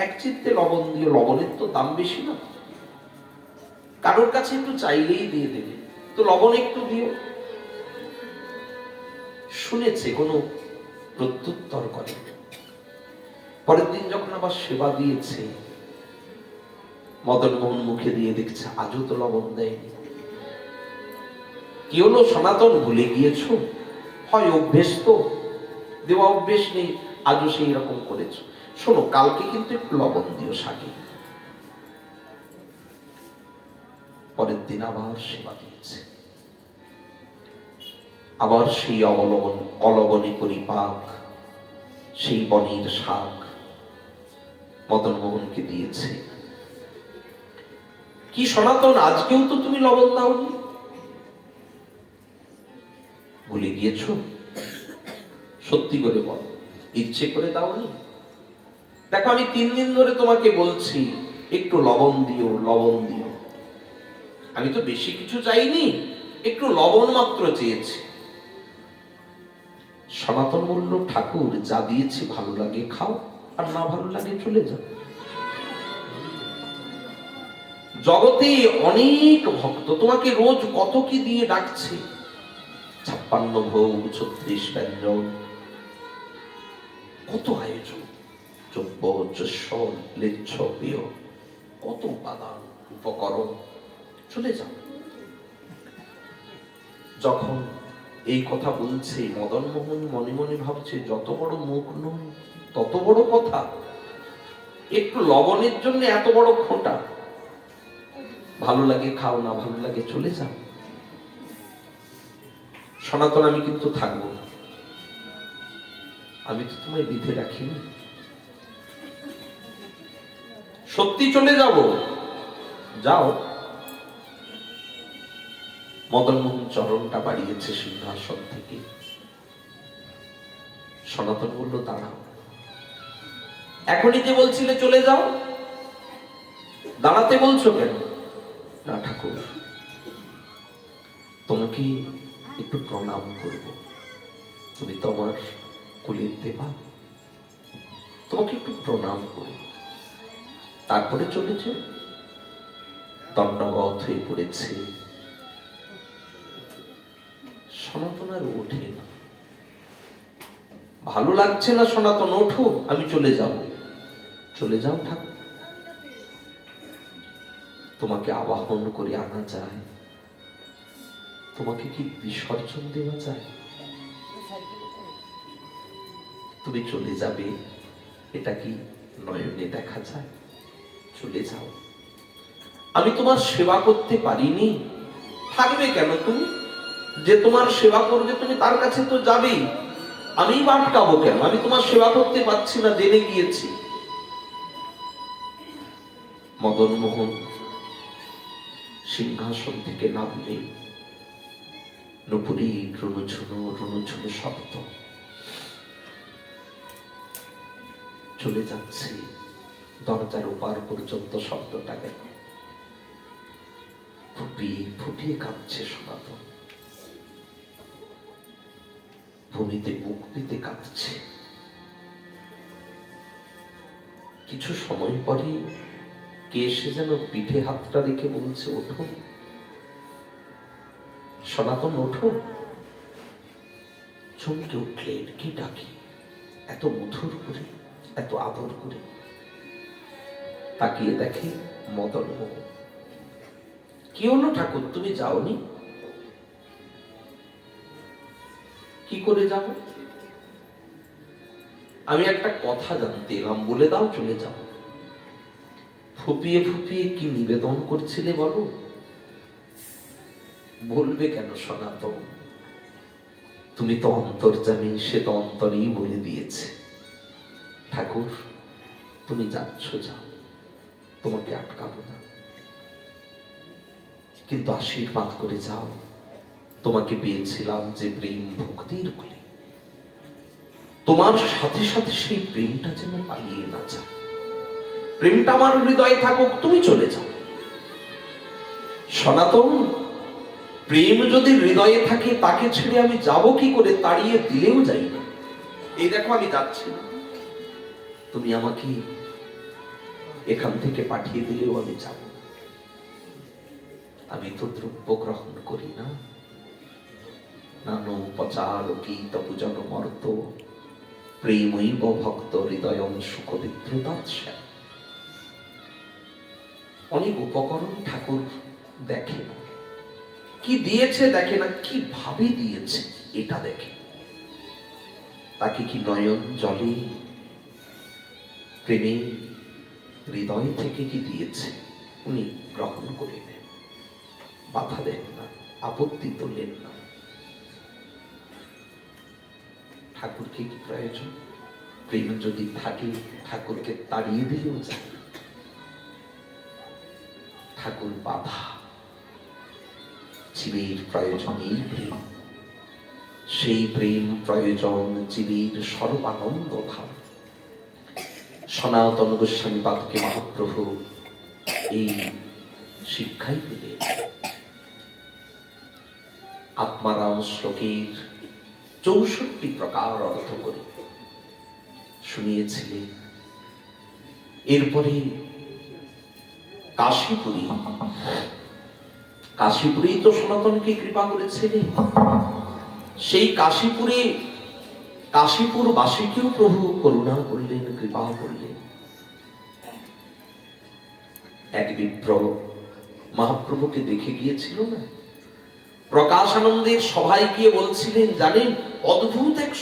[SPEAKER 1] এক চিত্তে লবণ দিও, লবণের তো দাম বেশি না, কারোর কাছে একটু চাইলেই দিয়ে দেবে, তো লবণ একটু দিও। শুনেছে, কোনো প্রত্যুত্তর করে। পরের দিন যখন আবার সেবা দিয়েছে, মদনমোহন মুখে দিয়ে দেখছে আজও তো লবণ দেয়নি। কি হলো সনাতন, ভুলে গিয়েছ? হয় অভ্যেস, তো দেওয়া অভ্যেস নেই, আজও সেই রকম করেছ। শোনো, কালকে কিন্তু একটু লবণ দিও শাকে। পরের দিন আবার সেবা দিয়েছে, আবার সেই অলবনে পরিপাক, সেই বনের শাক মদনমোহনকে দিয়েছে। কি সনাতন, আজকেও তো তুমি লবণ দাওনি? ভুলে গিয়েছ? সত্যি করে বল, ইচ্ছে করে দাওনি? দেখো, আমি 3 দিন ধরে তোমাকে বলছি একটু লবণ দিও, লবণ দিও। আমি তো বেশি কিছু চাইনি, একটু লবণ মাত্র চেয়েছি। সনাতন বলল, ঠাকুর যা দিয়েছি ভালো লাগে খাও, আর না ভালো লাগে চলে যাও। জগতে অনেক ভক্ত তোমাকে রোজ কত কি দিয়ে ডাকছে, 56 ভোগ, 36 ব্যঞ্জন, কত আয়োজন, যজ্ঞ, যশস্বর, লেচ্ছ, পেয়, কত উপাদান, উপকরণ, চলে যাও। যখন এই কথা বলছে, মদনমোহন মনে মনে ভাবছে, যত বড় মুখ নয় তত বড় কথা, একটু লবণের জন্য এত বড় খোঁটা। ভালো লাগে খাও, না ভালো লাগে চলে যাও। সনাতন, আমি কিন্তু থাকবো না, আমি তো তোমায় বিধে রাখিনি। সত্যি চলে যাব, যাও। মদনমোহন চরণটা বাড়িয়েছে সিংহাসন থেকে। সনাতন বলল, দাঁড়াও, এখনই যে বলছিলে চলে যাও, দাঁড়াতে বলছো কেন? না ঠাকুর, তোমাকে একটু প্রণাম করব, তুমি তো আমার কুলের দেবা, তোমাকে একটু প্রণাম করব, তারপরে চলেছে। দণ্ডবধ হয়ে পড়েছে। সনাতন আর ওঠে না। ভালো লাগছে না সনাতন, ওঠো, আমি চলে যাব। চলে যাও ঠাকুর, তোমাকে আবাহন করে আনা যায়, তোমাকে কি বিসর্জন দেওয়া যায়? তুমি চলে যাবে, এটা কি নয়নে দেখা যায়? চলে যাও। আমি তোমার সেবা করতে পারিনি, থাকবে কেন তুমি? যে তোমার সেবা করবে তুমি তার কাছে তো যাবেই, আমি আটকাবো কেন? আমি তোমার সেবা করতে পারছি না, জেনে গিয়েছি। মদনমোহন সিংহাসন থেকে নামলে নুপুরি রুনুঝুনু রুনুঝুনু শব্দ চলে যাচ্ছে, দরজার ওপার পর্যন্ত শব্দটা গেল। ফুপিয়ে ফুপিয়ে কাঁদছে সনাতন, ভূমিতে মুখ দিতে কাঁদছে। কিছু সময় পরে কে এসে যেন পিঠে হাতটা রেখে বলছে, ওঠো সনাতন, ওঠো। চমকে উঠলেন, কি ডাকি, এত মধুর করে, এত আদর করে। তাকিয়ে দেখে মদনমোহন। কি হলো ঠাকুর, তুমি যাওনি? কি করে যাব? আমি একটা কথা জানতে এলাম, বলে দাও, চলে যাও। ফুপিয়ে ফুপিয়ে কি নিবেদন করছিলে বলো? বলবে কেন সনাতন? তুমি তো অন্তর্যামী, সে তো অন্তরেই বলে দিয়েছে। ঠাকুর, তুমি যাচ্ছ, যাও, তোমাকে আটকাবো না, কিন্তু আশীর্বাদ করে যাও। তোমাকে পেয়েছিলাম যে প্রেম ভক্তির বলে, তোমার সাথে সাথে সেই প্রেমটা যেন পালিয়ে না যায়। প্রেমটা আমার হৃদয়ে থাকুক, তুমি চলে যাও। সনাতন, প্রেম যদি হৃদয়ে থাকে, তাকে ছেড়ে আমি যাব কি করে? তাড়িয়ে দিলেও যাই না। এই দেখো আমি যাচ্ছি না, তুমি আমাকে এখান থেকে পাঠিয়ে দিলেও আমি যাব। আমি তো দ্রব্য গ্রহণ করি না। নানো পচার কীত পূজন মর্ত প্রেমৈব ভক্ত হৃদয়ং সুখ বিদ্রুতাৎসা। অনেক উপকরণ ঠাকুর দেখে না, কি দিয়েছে দেখে না, কি ভাবে দিয়েছে এটা দেখে। তাকে কি নয়ন জলে প্রেমে হৃদয় থেকে কি দিয়েছে উনি গ্রহণ করে নেন, বাধা দেন না, আপত্তি তোলেন না। ঠাকুরকে কি প্রয়োজন? প্রেম যদি থাকে, ঠাকুরকে তাড়িয়ে দিলেও যায়। ঠাকুর বাধা। জীবের প্রয়োজন এই প্রেম, সেই প্রেম প্রয়োজন জীবের সর্বানন্দ ধাম। সনাতন গোস্বামী পাদকে মহাপ্রভু এই শিক্ষাই দিলেন। আত্মারাম শ্লোকের 64 প্রকার অর্থ করে শুনিয়েছিলেন। এরপরে কাশীপুরেই তো সনাতনকে কৃপা করেছিলেন। সেই কাশীপুরবাসীকেও প্রভু করুণা করলেন, কৃপা করলেন। এক বিপ্র মহাপ্রভুকে দেখে গিয়েছিল না, প্রকাশানন্দের সভায় গিয়ে বলছিলেন, জানেন, অদ্ভুত এক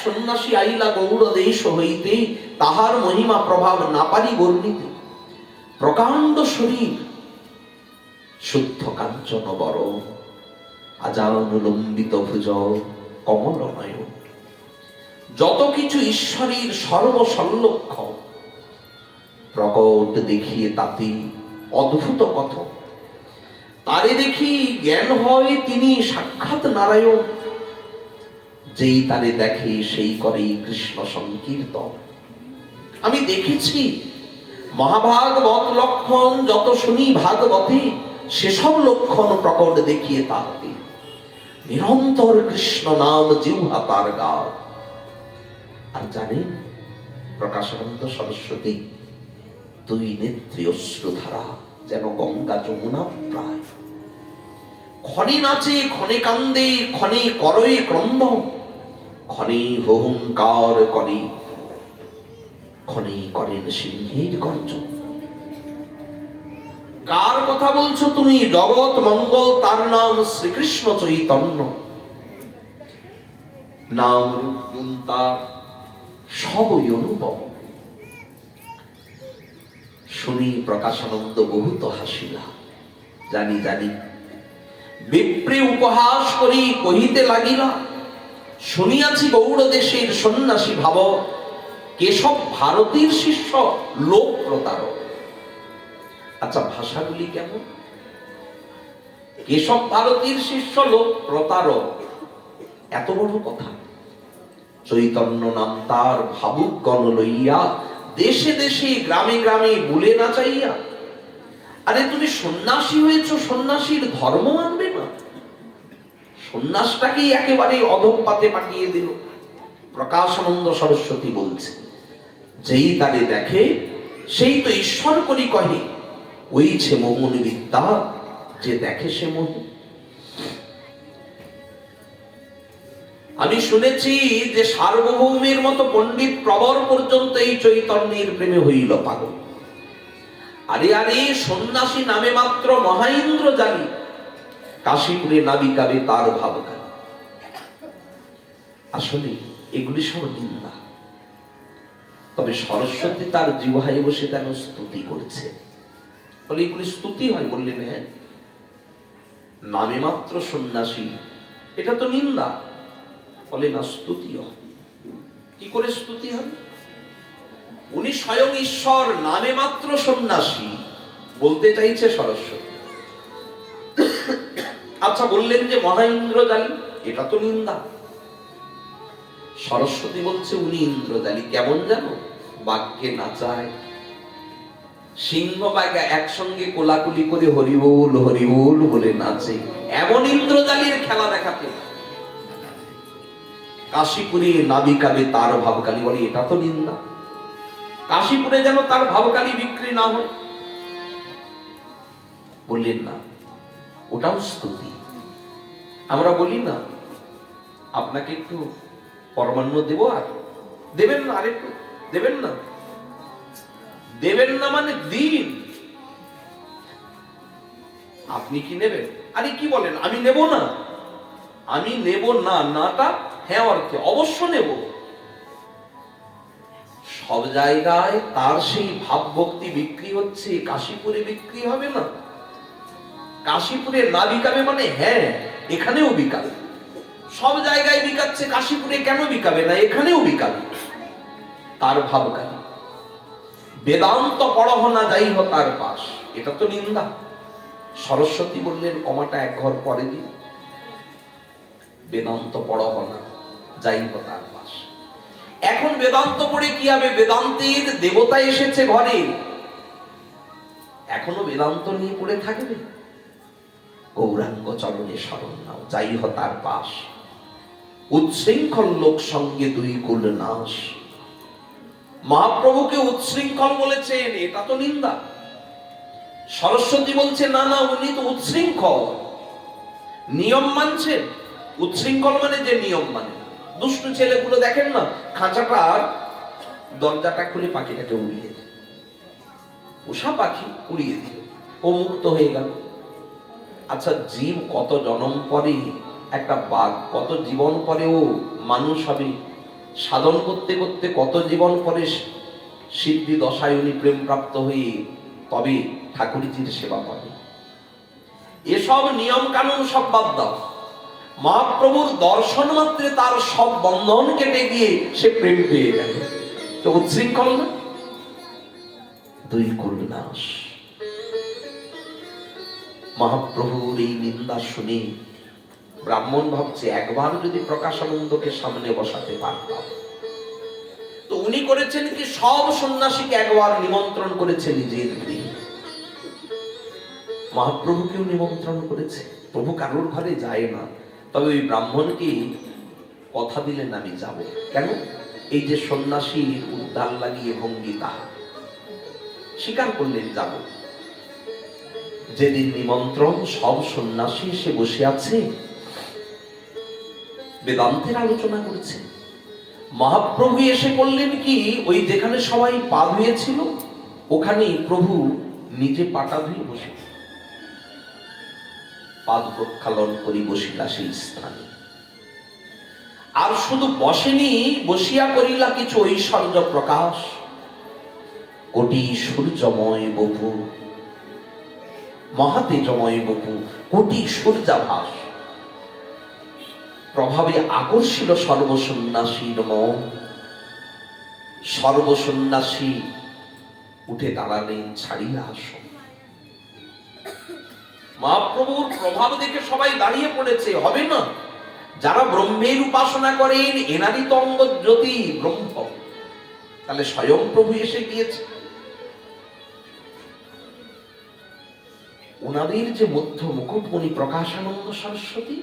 [SPEAKER 1] সন্ন্যাসী আইলা গৌড় দেশ হইতে, তাহার মহিমা প্রভাব না পারি বর্ণিতে। প্রকাণ্ড শরীর, শুদ্ধ কাঞ্চন বর, আজানুলম্বিত ভুজ, কমল নয়ন, যত কিছু ঈশ্বরের সর্বসল্লক্ষ প্রকট দেখিয়ে তাতে অদ্ভুত কথা। তারে দেখি জ্ঞান হয় তিনি সাক্ষাৎ নারায়ণ। যেই তারে দেখে সেই করে কৃষ্ণ সংকীর্তন। আমি দেখেছি মহাভাগবত লক্ষণ যত শুনি ভাগবতে, সেসব লক্ষণ প্রকট দেখিয়ে তাতে নিরন্তর কৃষ্ণ নাম জিহ্বা তার গায়। আর জানেন, প্রকাশানন্দ সরস্বতী দুই নেত্রী অশ্রুধারা যেন গঙ্গা যমুনা প্রায়। ক্ষণে নাচে, ক্ষণে কান্দে, ক্ষণে করয়ে ক্রন্দ, ক্ষণে হুহুঙ্কার করে, ক্ষণে করেন সিংহের গর্জন। কার কথা বলছো তুমি? জগৎ মঙ্গল, তার নাম শ্রীকৃষ্ণ চৈতন্য। নাম রূপ গুণ তার সবই অনুভব। শুনি প্রকাশানন্দ বহুত হাসিলা। জানি জানি বিপ্রে উপহাস করি কহিতে লাগিলা, শুনিয়াছি গৌড় দেশের সন্ন্যাসী ভাব, কেশব ভারতীর শিষ্য লোক প্রতারক। আচ্ছা, ভাষাগুলি কেমন? কেশব ভারতীর শিষ্য লোক প্রতারক, এত বড় কথা। চৈতন্য নাম তার ভাবুক গণ লইয়া, দেশে দেশে গ্রামে গ্রামে বুলে না চাইয়া। আরে তুমি সন্ন্যাসী হয়েছ, সন্ন্যাসীর ধর্ম মানবে না? সন্ন্যাসটাকেই একেবারে অধঃপাতে পাঠিয়ে দিল। প্রকাশানন্দ সরস্বতী বলছে, যেই তারে দেখে সেই তো ঈশ্বর করি কহে, ওইছে মোহন বিদ্যা, যে দেখে সে মোহ। আমি শুনেছি যে সার্বভৌমের মতো পণ্ডিত প্রবর পর্যন্ত এই চৈতন্যের প্রেমে হইল পাগল। আরে আরে, সন্ন্যাসী নামে মাত্র মহাইন্দ্র জানি, কাশীপুরে নাবিকাবে তার ভাবনা। আসলে এগুলি সব নিন্দা। তবে সরস্বতী তার জিহ্বায় বসে কেন স্তুতি করছে? বলে এগুলি স্তুতি হয়? বললেন হ্যাঁ, নামে মাত্র সন্ন্যাসী, এটা তো নিন্দা। বলে না, স্তুতি হয়। কি করে স্তুতি হবে? উনি স্বয়ং ঈশ্বর, নামে মাত্র সন্ন্যাসী, বলতে চাইছে সরস্বতী। আচ্ছা, বললেন যে মহা ইন্দ্রজালী, এটা তো নিন্দা। সরস্বতী বলছে উনি ইন্দ্রজালী। কেমন জানো? বাঘকে নাচায়, সিংহ বাঘ একসঙ্গে কোলাকুলি করে হরিবোল হরিবোল বলে নাচে, এমন ইন্দ্রজালীর খেলা দেখাতে। কাশীপুরে নাবিকাবে তার ভাবকালী, বলে এটা তো নিন্দা। কাশীপুরে যেন তার ভাবকালী বিক্রি না হয়। বললেন না, ওটাও স্তুতি। আমরা বলি না, আপনাকে একটু পরমান্ন দেব, আর দেবেন না, আরেকটু দেবেন না। দেবেন না মানে দিন। আপনি কি নেবেন? আরে কি বলেন, আমি নেব না। আমি নেব না, নাটা হ্যাঁ অর্থে অবশ্য নেব। সব জায়গায় তার সেই ভাব ভক্তি বিক্রি হচ্ছে, কাশীপুরে বিক্রি হবে না। কাশীপুরে না বিকাবে মানে হ্যাঁ, এখানেও বিকাবে। সব জায়গায় বিকাচ্ছে, কাশীপুরে কেন বিকাবে না? এখানেও বিকাবে। তার ভাবকালী। বেদান্ত পড়হ না যাই হো তার পাশ, এটা তো নিন্দা। সরস্বতী বললেন কমাটা এক ঘর পরে দিন, বেদান্ত পড়হ না যাই হো তার পাশ। এখন বেদান্ত পড়ে কি হবে? বেদান্তের দেবতা এসেছে ঘরে, এখনো বেদান্ত নিয়ে পড়ে থাকবে? গৌরাঙ্গ চরণে শরণ নাও, যাই হো তার পাশ। উচ্ছৃঙ্খল লোক সঙ্গে দুই কুল নাশ। মহাপ্রভুকে উচ্ছৃঙ্খল বলেছেন, এটা তো নিন্দা। সরস্বতী বলছে না না, উনি তো উচ্ছৃঙ্খল, নিয়ম মানছেন। উচ্ছৃঙ্খল মানে যে নিয়ম মানে। দুষ্টু ছেলেগুলো দেখেন না, খাঁচাটার দরজাটা খুলে পাখিটাকে উড়িয়ে দেয়, পোষা পাখি উড়িয়ে দিল, ও মুক্ত হয়ে গেল। আচ্ছা, জীব কত জন্ম পরে, একটা বাঘ কত জীবন পরে ও মানুষ হবে, সাধন করতে করতে কত জীবন পরে সিদ্ধি দশায় উনি প্রেম প্রাপ্ত হয়ে তবে ঠাকুরজির সেবা করে। এসব নিয়ম কানুন সব বাদ দাও। মহাপ্রভুর দর্শন মাত্রে তার সব বন্ধন কেটে গিয়ে সে প্রেম পেয়ে গেল। তো উচ্ছৃঙ্খল না? দুই কুল নাশ। মহাপ্রভুর এই নিন্দা শুনে ব্রাহ্মণ ভাবছে একবার যদি প্রকাশানন্দকে সামনে বসাতে পারতাম। তো উনি করেছেন কি, সব সন্ন্যাসীকে একবার নিমন্ত্রণ করেছে নিজের গৃহে। মহাপ্রভুকেও নিমন্ত্রণ করেছে। প্রভু কারোর ঘরে যায় না, তবে ওই ব্রাহ্মণকে কথা দিলেন আমি যাব। কেন? এই যে সন্ন্যাসীর উদ্ধার লাগিয়ে ভঙ্গি, তাহা স্বীকার করলেন যাব। যেদিন নিমন্ত্রণ, সব সন্ন্যাসী এসে বসে আছে, বেদান্তের আলোচনা করছে। মহাপ্রভু এসে বললেন কি, ওই যেখানে সবাই পা ধুয়েছিল ওখানেই প্রভু নিজে পাটা ধুয়ে বসে, পাদ প্রক্ষালন করি বসিলা সেই স্থানে। আর শুধু বসেনি, বসিয়া করিলা কিছু ঐশ্বর্য প্রকাশ। কোটি সূর্যময় বপু, মহাতেজময় বপু, কোটি সূর্যাভাস। প্রভাবে আকর্ষিল সর্বসন্ন্যাসীর মন। সর্বসন্ন্যাসী উঠে দাঁড়ালেন, ছাড়িয়া আসন। মহাপ্রভুর প্রভাব দেখে সবাই দাঁড়িয়ে পড়েছে। হবে না? যারা ব্রহ্মের উপাসনা করেন, এনারই তো অঙ্গ জ্যোতি ব্রহ্ম। তাহলে স্বয়ং প্রভু এসে গিয়েছে। ওনাদের যে মধ্য মুকুটমণি প্রকাশানন্দ সরস্বতী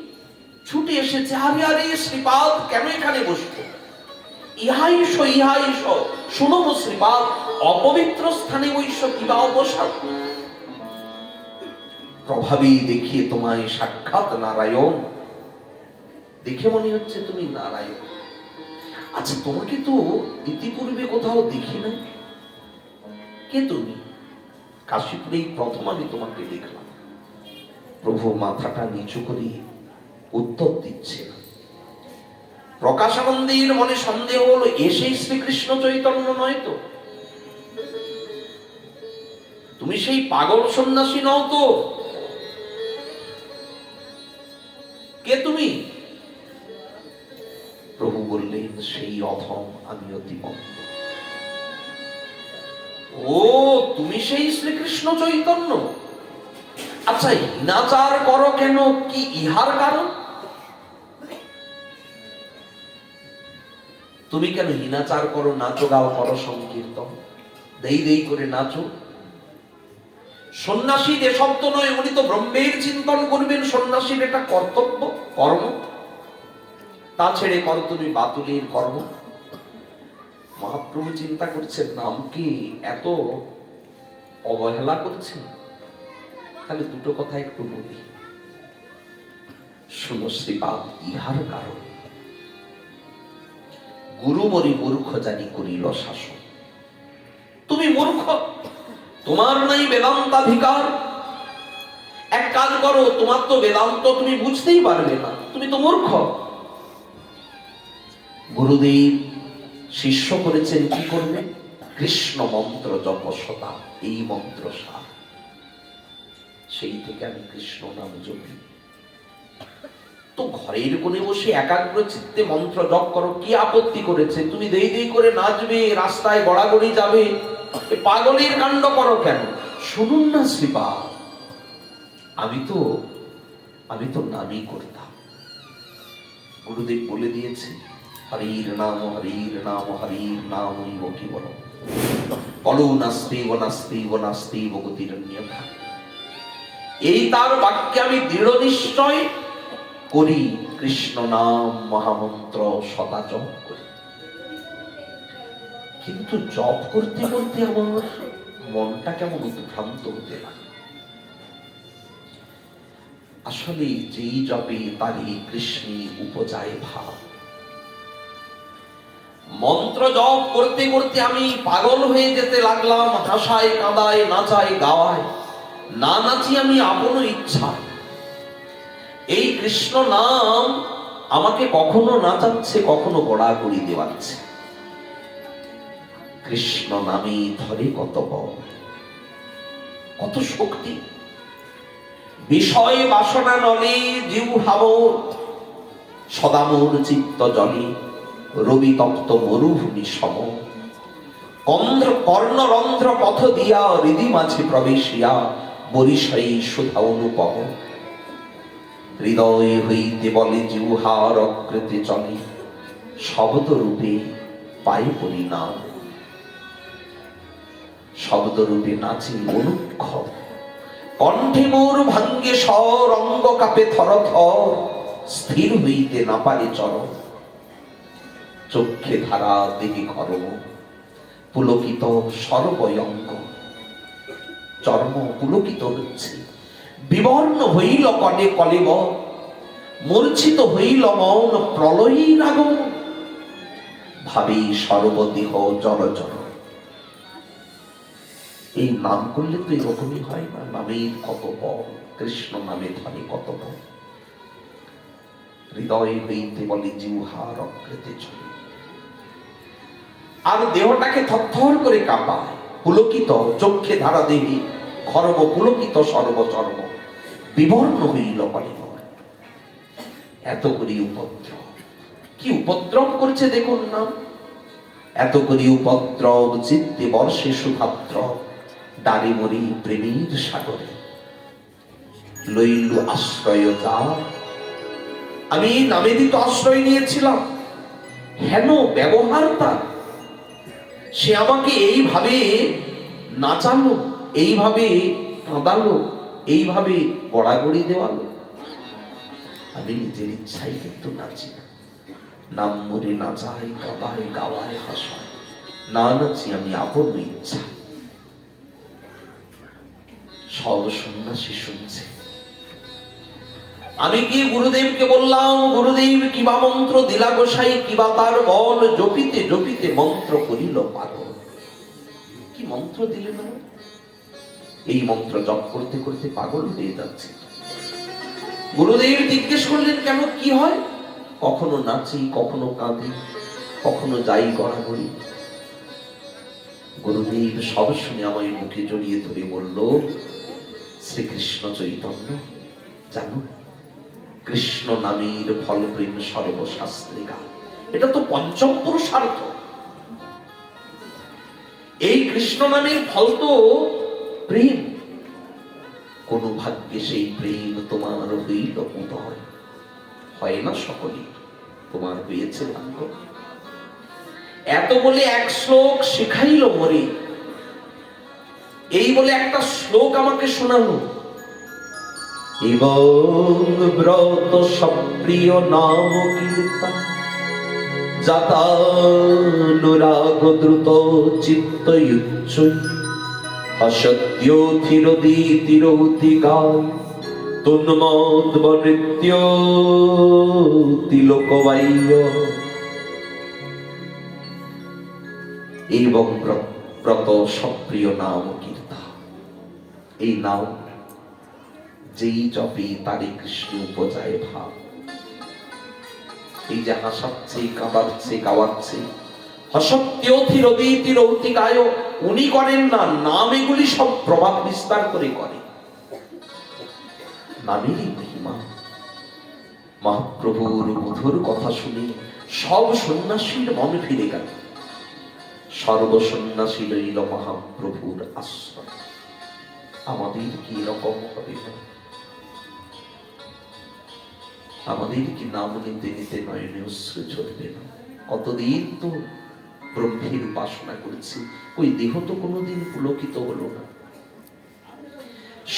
[SPEAKER 1] ছুটে এসেছে। আরে আরে শ্রীপাদ কেন এখানে বসতো? ইহাইশ ইহাইশ, শুনো শ্রীপাদ, অপবিত্র স্থানে বৈশ্য কিবা অবসাদ। প্রভাবী দেখিয়ে তোমায় সাক্ষাৎ নারায়ণ, দেখে মনে হচ্ছে তুমি নারায়ণ। আচ্ছা, তোমাকে তো ইতিপূর্বে কোথাও দেখি নাই, কে তুমি? কাশীপুরেই প্রথম আমি তোমাকে দেখলাম। প্রভু মাথাটা নিচু করিয়ে উত্তর দিচ্ছে। প্রকাশানন্দের মনে সন্দেহ হলো, এসেই শ্রীকৃষ্ণ চৈতন্য নয় তো? তুমি সেই পাগল সন্ন্যাসী নও তো? কে তুমি? প্রভু বললেন, সেই অধম আমি অতিমন্ত। ও, তুমি সেই শ্রীকৃষ্ণ চৈতন্য? আচ্ছা, হীনাচার করো কেন? কি ইহার কারণ? তুমি কেন হীনাচার করো? নাচো, গাও, করো সংকীর্তন, দেই দেই করে নাচো। সন্ন্যাসীর এ শব্দ নয়, উনি তো ব্রহ্মের চিন্তন করবেন। সন্ন্যাসীর এটা কর্তব্য, কর্ম। তা ছেড়ে করো তুমি বাতুলের কর্ম। মহাপ্রভু চিন্তা করছেন, নাম কি এত অবহেলা করছেন? তাহলে দুটো কথা একটু বলি, শুনো শ্রীপাদ। ইহার কারণ, গুরু মরি মূর্খ জানি করিল শাসন। তুমি মূর্খ, তোমার নাই বেদান্তাধিকার। এক কাজ করো, তোমার তো বেদান্ত তুমি বুঝতেই পারবে না, তুমি তো মূর্খ। গুরুদেব শিষ্য করেছেন কি করবে? কৃষ্ণ মন্ত্র জপ সদা, এই মন্ত্র সার। সেই থেকে আমি কৃষ্ণ নাম জপি। তো ঘরের কোণে বসে একাগ্র চিত্তে মন্ত্র জপ করো, কি আপত্তি করেছে? তুমি দেই দেই করে নাচবে, রাস্তায় গড়াগড়ি যাবে, পাগলের কাণ্ড করো কেন? শুনুন না শ্রীপাদ, আমি তো নামই করতাম। গুরুদেব বলে দিয়েছে, হরির নাম হরির নাম হরির নাম কি বলো, বলো নাস্তি ও নাস্তি ও নাস্তি ও গতিরন্যথা। এই তার বাক্যে আমি দৃঢ় নিশ্চয় করি, কৃষ্ণ নাম মহামন্ত্র সদা জপ করি। কিন্তু জপ করতে করতে আমার মনটা কেমন উদ্ভ্রান্ত হতে লাগে। আসলে যেই জপে তারই কৃষ্ণে উপজায় ভাব। মন্ত্র জপ করতে করতে আমি পাগল হয়ে যেতে লাগলাম, হাসায় কাঁদায় নাচায় গাওয়ায়। না নাচি আমি আপন ইচ্ছা। এই কৃষ্ণ নাম আমাকে কখনো নাচাচ্ছে, কখনো গড়াগড়ি দেওয়াচ্ছে। কৃষ্ণ নামে ধরে কত বল, কত শক্তি। বিষয় বাসনা নলে জিহ্বাব সদামোর চিত্ত জলে, রবি তপ্ত মরুভূমি সম। কর্ণরন্ধ্র পথ দিয়া হৃদি মাঝে প্রবেশিয়া, বরিশায়ী সুধা অনুপম। হৃদয় হইতে বলে জিহ্বার অকৃতে চলে, শব্দ রূপে পাই পরিণাম। শব্দ রূপে নাচে অনুক্ষর, কণ্ঠে মোর ভাঙ্গে স্বর, অঙ্গ কাপে থর থর, স্থির হইতে না পারে চরণ। চক্ষে ধারা দেহে খর্ব, পুলকিত সর্বয়ঙ্গ। চর্ম পুলকিত হচ্ছে, বিবর্ণ হইল কনে কলেব, মূর্ছিত হইল মন প্রলয়ীর আগমন। ভাবি সর্বদেহ জড়জড়। এই নাম করলে তো এরকমই হয় না? নামের কত বল, কৃষ্ণ নামে ধরে কত বল। হৃদয় হইতে বলে জিহ্বার অকৃতে চলে, আর দেহটাকে থরথর করে কাঁপায়। পুলকিত চক্ষে ধারা দেবী, খর্ব পুলকিত সর্বচর্ম, বিবর্ণ হইল কলেব। এত করি উপদ্রব, কি উপদ্রব করছে দেখুন না। এত করি উপদ্রব, চিত্তে বর্ষে সুধাদ্র, ডারে মরি প্রেমীর সাগরে। লইল আশ্রয় যা, আমি নামেরই তো আশ্রয় নিয়েছিলাম। হেন ব্যবহার তার, সে আমাকে এইভাবে নাচালো, এইভাবে কাঁদালো, এইভাবে গড়াগড়ি দেওয়ালো। আমি নিজের ইচ্ছাই কিন্তু নাচি না। নাম মরে নাচাই, কাঁদায় গাওয়ায় হাসায়, না নাচি আমি আপন ইচ্ছা। সব সন্ন্যাসী শুনছে। আমি গিয়ে গুরুদেবকে বললাম, গুরুদেব কিবা মন্ত্র দিলা গোসাই, কিবা তার বল। জপিতে জপিতে মন্ত্র করিল পাগল। কি মন্ত্র দিলে না? এই মন্ত্র জপ করতে করতে পাগল হয়ে যাচ্ছে। গুরুদেব জিজ্ঞেস করলেন, কেন কি হয়? কখনো নাচি, কখনো কাঁদি, কখনো যাই গড়াগড়ি। গুরুদেব সব শুনে আমায় মুখে জড়িয়ে ধরে বলল, শ্রীকৃষ্ণ চৈতন্য, জানো কৃষ্ণ নামের ফল প্রেম সর্বশাস্ত্রে গান। এটা তো পঞ্চম পুরুষার্থ। এই কৃষ্ণ নামের ফল তো প্রেম। কোন ভাগ্যে সেই প্রেম তোমার হইল উদয়? হয় না সকলে, তোমার হয়েছে ভাগ্য। এত বলে এক শ্লোক শেখাইল মরে, এই বলে একটা শ্লোক আমাকে শোনালো, এবং ব্রত সপ্রিয় নাম কীর্তন জাতানুরাগ দ্রুত চিত্ত উচ্চৈ অসত্যোথিরদিতিরৌতিকায় তন্মদ্ব নৃত্য তিলকবাহ্য। এবং ব্রত সপ্রিয় নাম কীর্তন, এই নাম যেই জপে তারে কৃষ্ণ উপজায় ভাব। এই যে হাসাচ্ছে, কাঁদাচ্ছে, গাওয়াচ্ছে, হসত্যথিরদিতিরৌতিকায়, উনি করেন না, নাম এগুলি সব প্রভাব বিস্তার করে করে। নামেরই মহিমা। মহাপ্রভুর মধুর কথা শুনে সব সন্ন্যাসীর মন ফিরে গেল। সর্বসন্ন্যাসী লইল মহাপ্রভুর আশ্রয়। আমাদের কি এরকম হবে না? আমাদের কি নাম নিতে নিতে নয়নে অশ্রু ঝরবে না? কতদিন তো ব্রহ্মের উপাসনা করেছি, ওই দেহ তো কোনোদিন পুলকিত হলো না।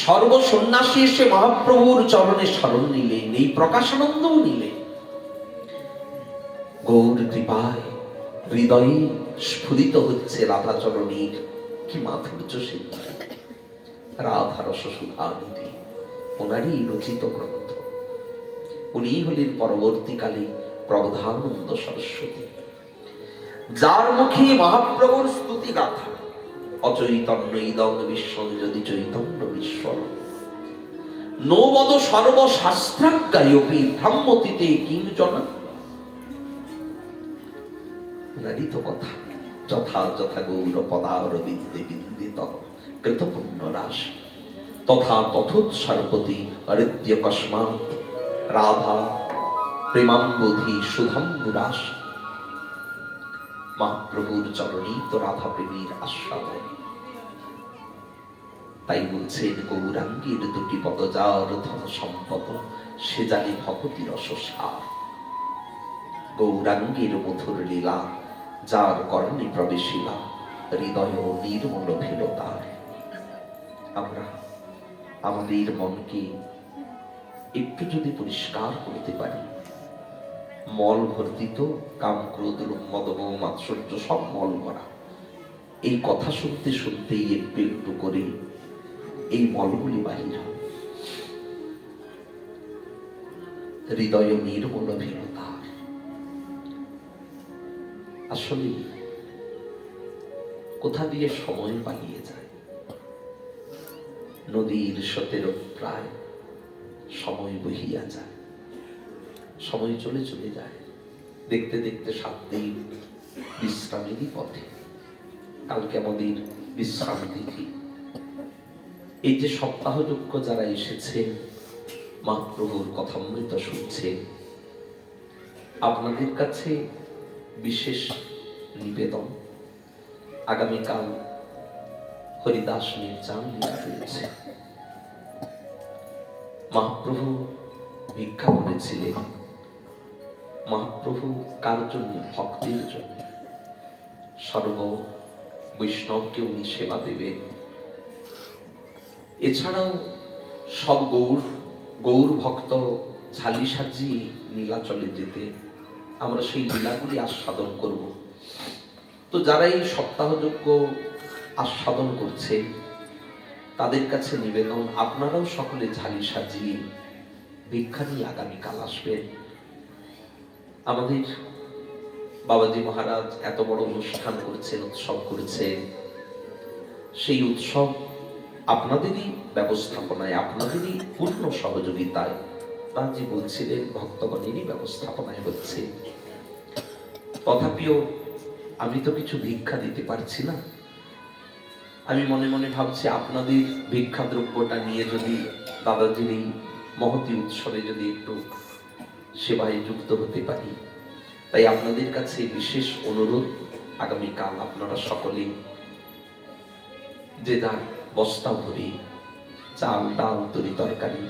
[SPEAKER 1] সর্বসন্ন্যাসী এসে মহাপ্রভুর চরণে শরণ নিলেন, এই প্রকাশানন্দও নিলেন। গৌর কৃপায় হৃদয়ে স্ফুরিত হচ্ছে রাধা চরণের কি মাধুর্য সিদ্ধি। রাধা রস সুধানিধি ওনারই রচিত গ্রন্থ। উনি হলেন পরবর্তীকালে প্রবধানন্দ সরস্বতী, যার মুখে মহাপ্রভুর স্তুতি গাথা। অচৈতন্য ইদং বিশ্বং যদি চৈতন্য ঈশ্বর নবদ সর্বশাস্ত্রাজ্ঞায়পি ব্রাহ্মতিতে কিঞ্চন। নারী তো কথা, যথা যথা গৌর পদার বিদ্যে বিদ্যিত কৃত পুণ্য রাস তথা তথোৎসর্পতি হৃদ্য কস্মাৎ রাধা প্রেমাম্বধি সুধাম্বুরাস। মহাপ্রভুর চরণেই তো রাধা প্রেমীর আস্বাদন। তাই বলছেন, গৌরাঙ্গীর দুটি পদজার ধন সম্পদ, সে জানে ভগতি রসসার। গৌরাঙ্গীর মধুর লীলা, যার কর্ণে প্রবেশিলা, হৃদয় নির্মল ভেল তার। আমরা আমাদের মনকে একটু যদি পরিষ্কার করতে পারি, মল ভর্তি তো কাম ক্রোধ লোভ মদ মোহ মাৎসর্য সব মল ভরা। এই কথা শুনতে শুনতেই একটু একটু করে এই মলগুলি বাহির হয়। হৃদয় নির্মল ভেল তার। আসলে কোথা দিয়ে সময় পালিয়ে যায়। নদীর স্রোতের প্রায় সময় বহিয়া যায়, সময় চলে চলে যায়। দেখতে দেখতে 7 দিন বিশ্রামেরই পথে। কালকে আমাদের বিশ্রাম তিথি। এই যে সপ্তাহযোগ্য যারা এসেছে, মহাপ্রভুর কথামৃত শুনছে, আপনাদের কাছে বিশেষ নিবেদন। আগামীকাল হরিদাস নির্জান লীলা রয়েছে। মহাপ্রভু ভিক্ষা করেছিলেন। মহাপ্রভু কার জন্য? ভক্তের জন্য। সর্ব বৈষ্ণবকে উনি সেবা দেবেন। এছাড়াও সব গৌর ভক্ত ঝালি সাজিয়ে নীলাচলে যেতে, আমরা সেই লীলাগুলি আস্বাদন করব। তো যারা এই সপ্তাহযোগ্য আস্বাদন করছে, তাদের কাছে নিবেদন, আপনারাও সকলে ঝালি সাজিয়ে ভিক্ষা নিয়ে আগামীকাল আসবেন। আমাদের বাবাজি মহারাজ এত বড় অনুষ্ঠান করেছেন, উৎসব করেছেন। সেই উৎসব আপনাদেরই ব্যবস্থাপনায়, আপনাদেরই পূর্ণ সহযোগিতায় রাজি বলছিলেন ভক্তগণেরই ব্যবস্থাপনায় হচ্ছে, তথাপিও আমি তো কিছু ভিক্ষা দিতে পারছি না। আমি মনে মনে ভাবছি আপনাদের ভিক্ষা দ্রব্যটা নিয়ে যদি দাদাজির এই মহতি উৎসবে যদি একটু সেবায় যুক্ত হতে পারি, তাই আপনাদের কাছে বিশেষ অনুরোধ, আগামীকাল আপনারা সকলে যে যার বস্তা ভরে চাল, ডাল, তরি তরকারি,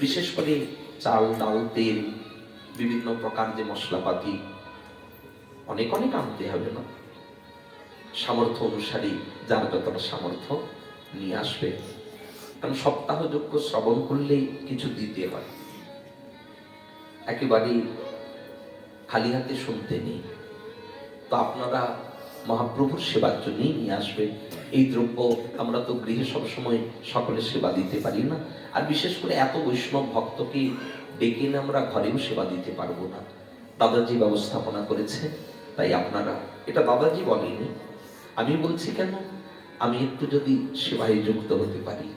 [SPEAKER 1] বিশেষ করে চাল, ডাল, তেল, বিভিন্ন প্রকার যে মশলাপাতি অনেক অনেক আনতে হবে না, সামর্থ্য অনুসারে যার যতটা সামর্থ্য নিয়ে আসবে। কারণ সপ্তাহযোগ্য শ্রবণ করলেই কিছু দিতে হয়, একেবারে খালি হাতে শুনতে নেই। তো আপনারা মহাপ্রভুর সেবার জন্যই নিয়ে আসবে এই দ্রব্য। আমরা তো গৃহে সবসময় সকলে সেবা দিতে পারি না, আর বিশেষ করে এত বৈষ্ণব ভক্তকে ডেকে এনে আমরা ঘরেও সেবা দিতে পারবো না। দাদাজি ব্যবস্থাপনা করেছে, তাই আপনারা, এটা দাদাজি বলেনি, আমি বলছি কেন, আমি একটু যদি সেবায় যুক্ত হতে পারি,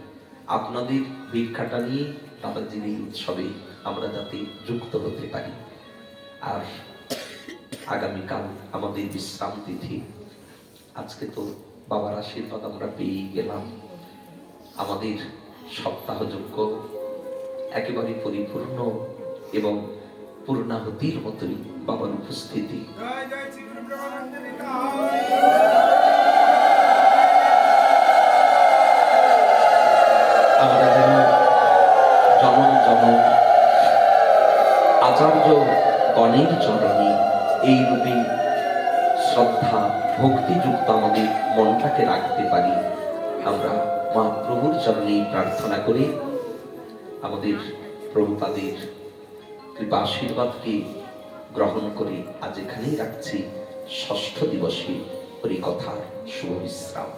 [SPEAKER 1] আপনাদের ভিক্ষাটা নিয়ে দাদাজির এই উৎসবে আমরা যাতে যুক্ত হতে পারি। আর আগামীকাল আমাদের বিশ্রাম তিথি, আজকে তো বাবার আশীর্বাদ আমরা পেয়ে গেলাম, আমাদের সপ্তাহযোগ্য একেবারে পরিপূর্ণ এবং পূর্ণাহুতির মতোই বাবার উপস্থিতি। আমরা যেন জনম জনম আচার্য গণের চরণে এই রূপে শ্রদ্ধা ভক্তিযুক্ত আমাদের মনটাকে রাখতে পারি। আমরা মহাপ্রভুর চরণে প্রার্থনা করে আমাদের প্রভুপাদের কৃপা আশীর্বাদকে গ্রহণ করে আজ এখানেই রাখছি ষষ্ঠ দিবসে হরিকথার শুভ বিশ্রাম।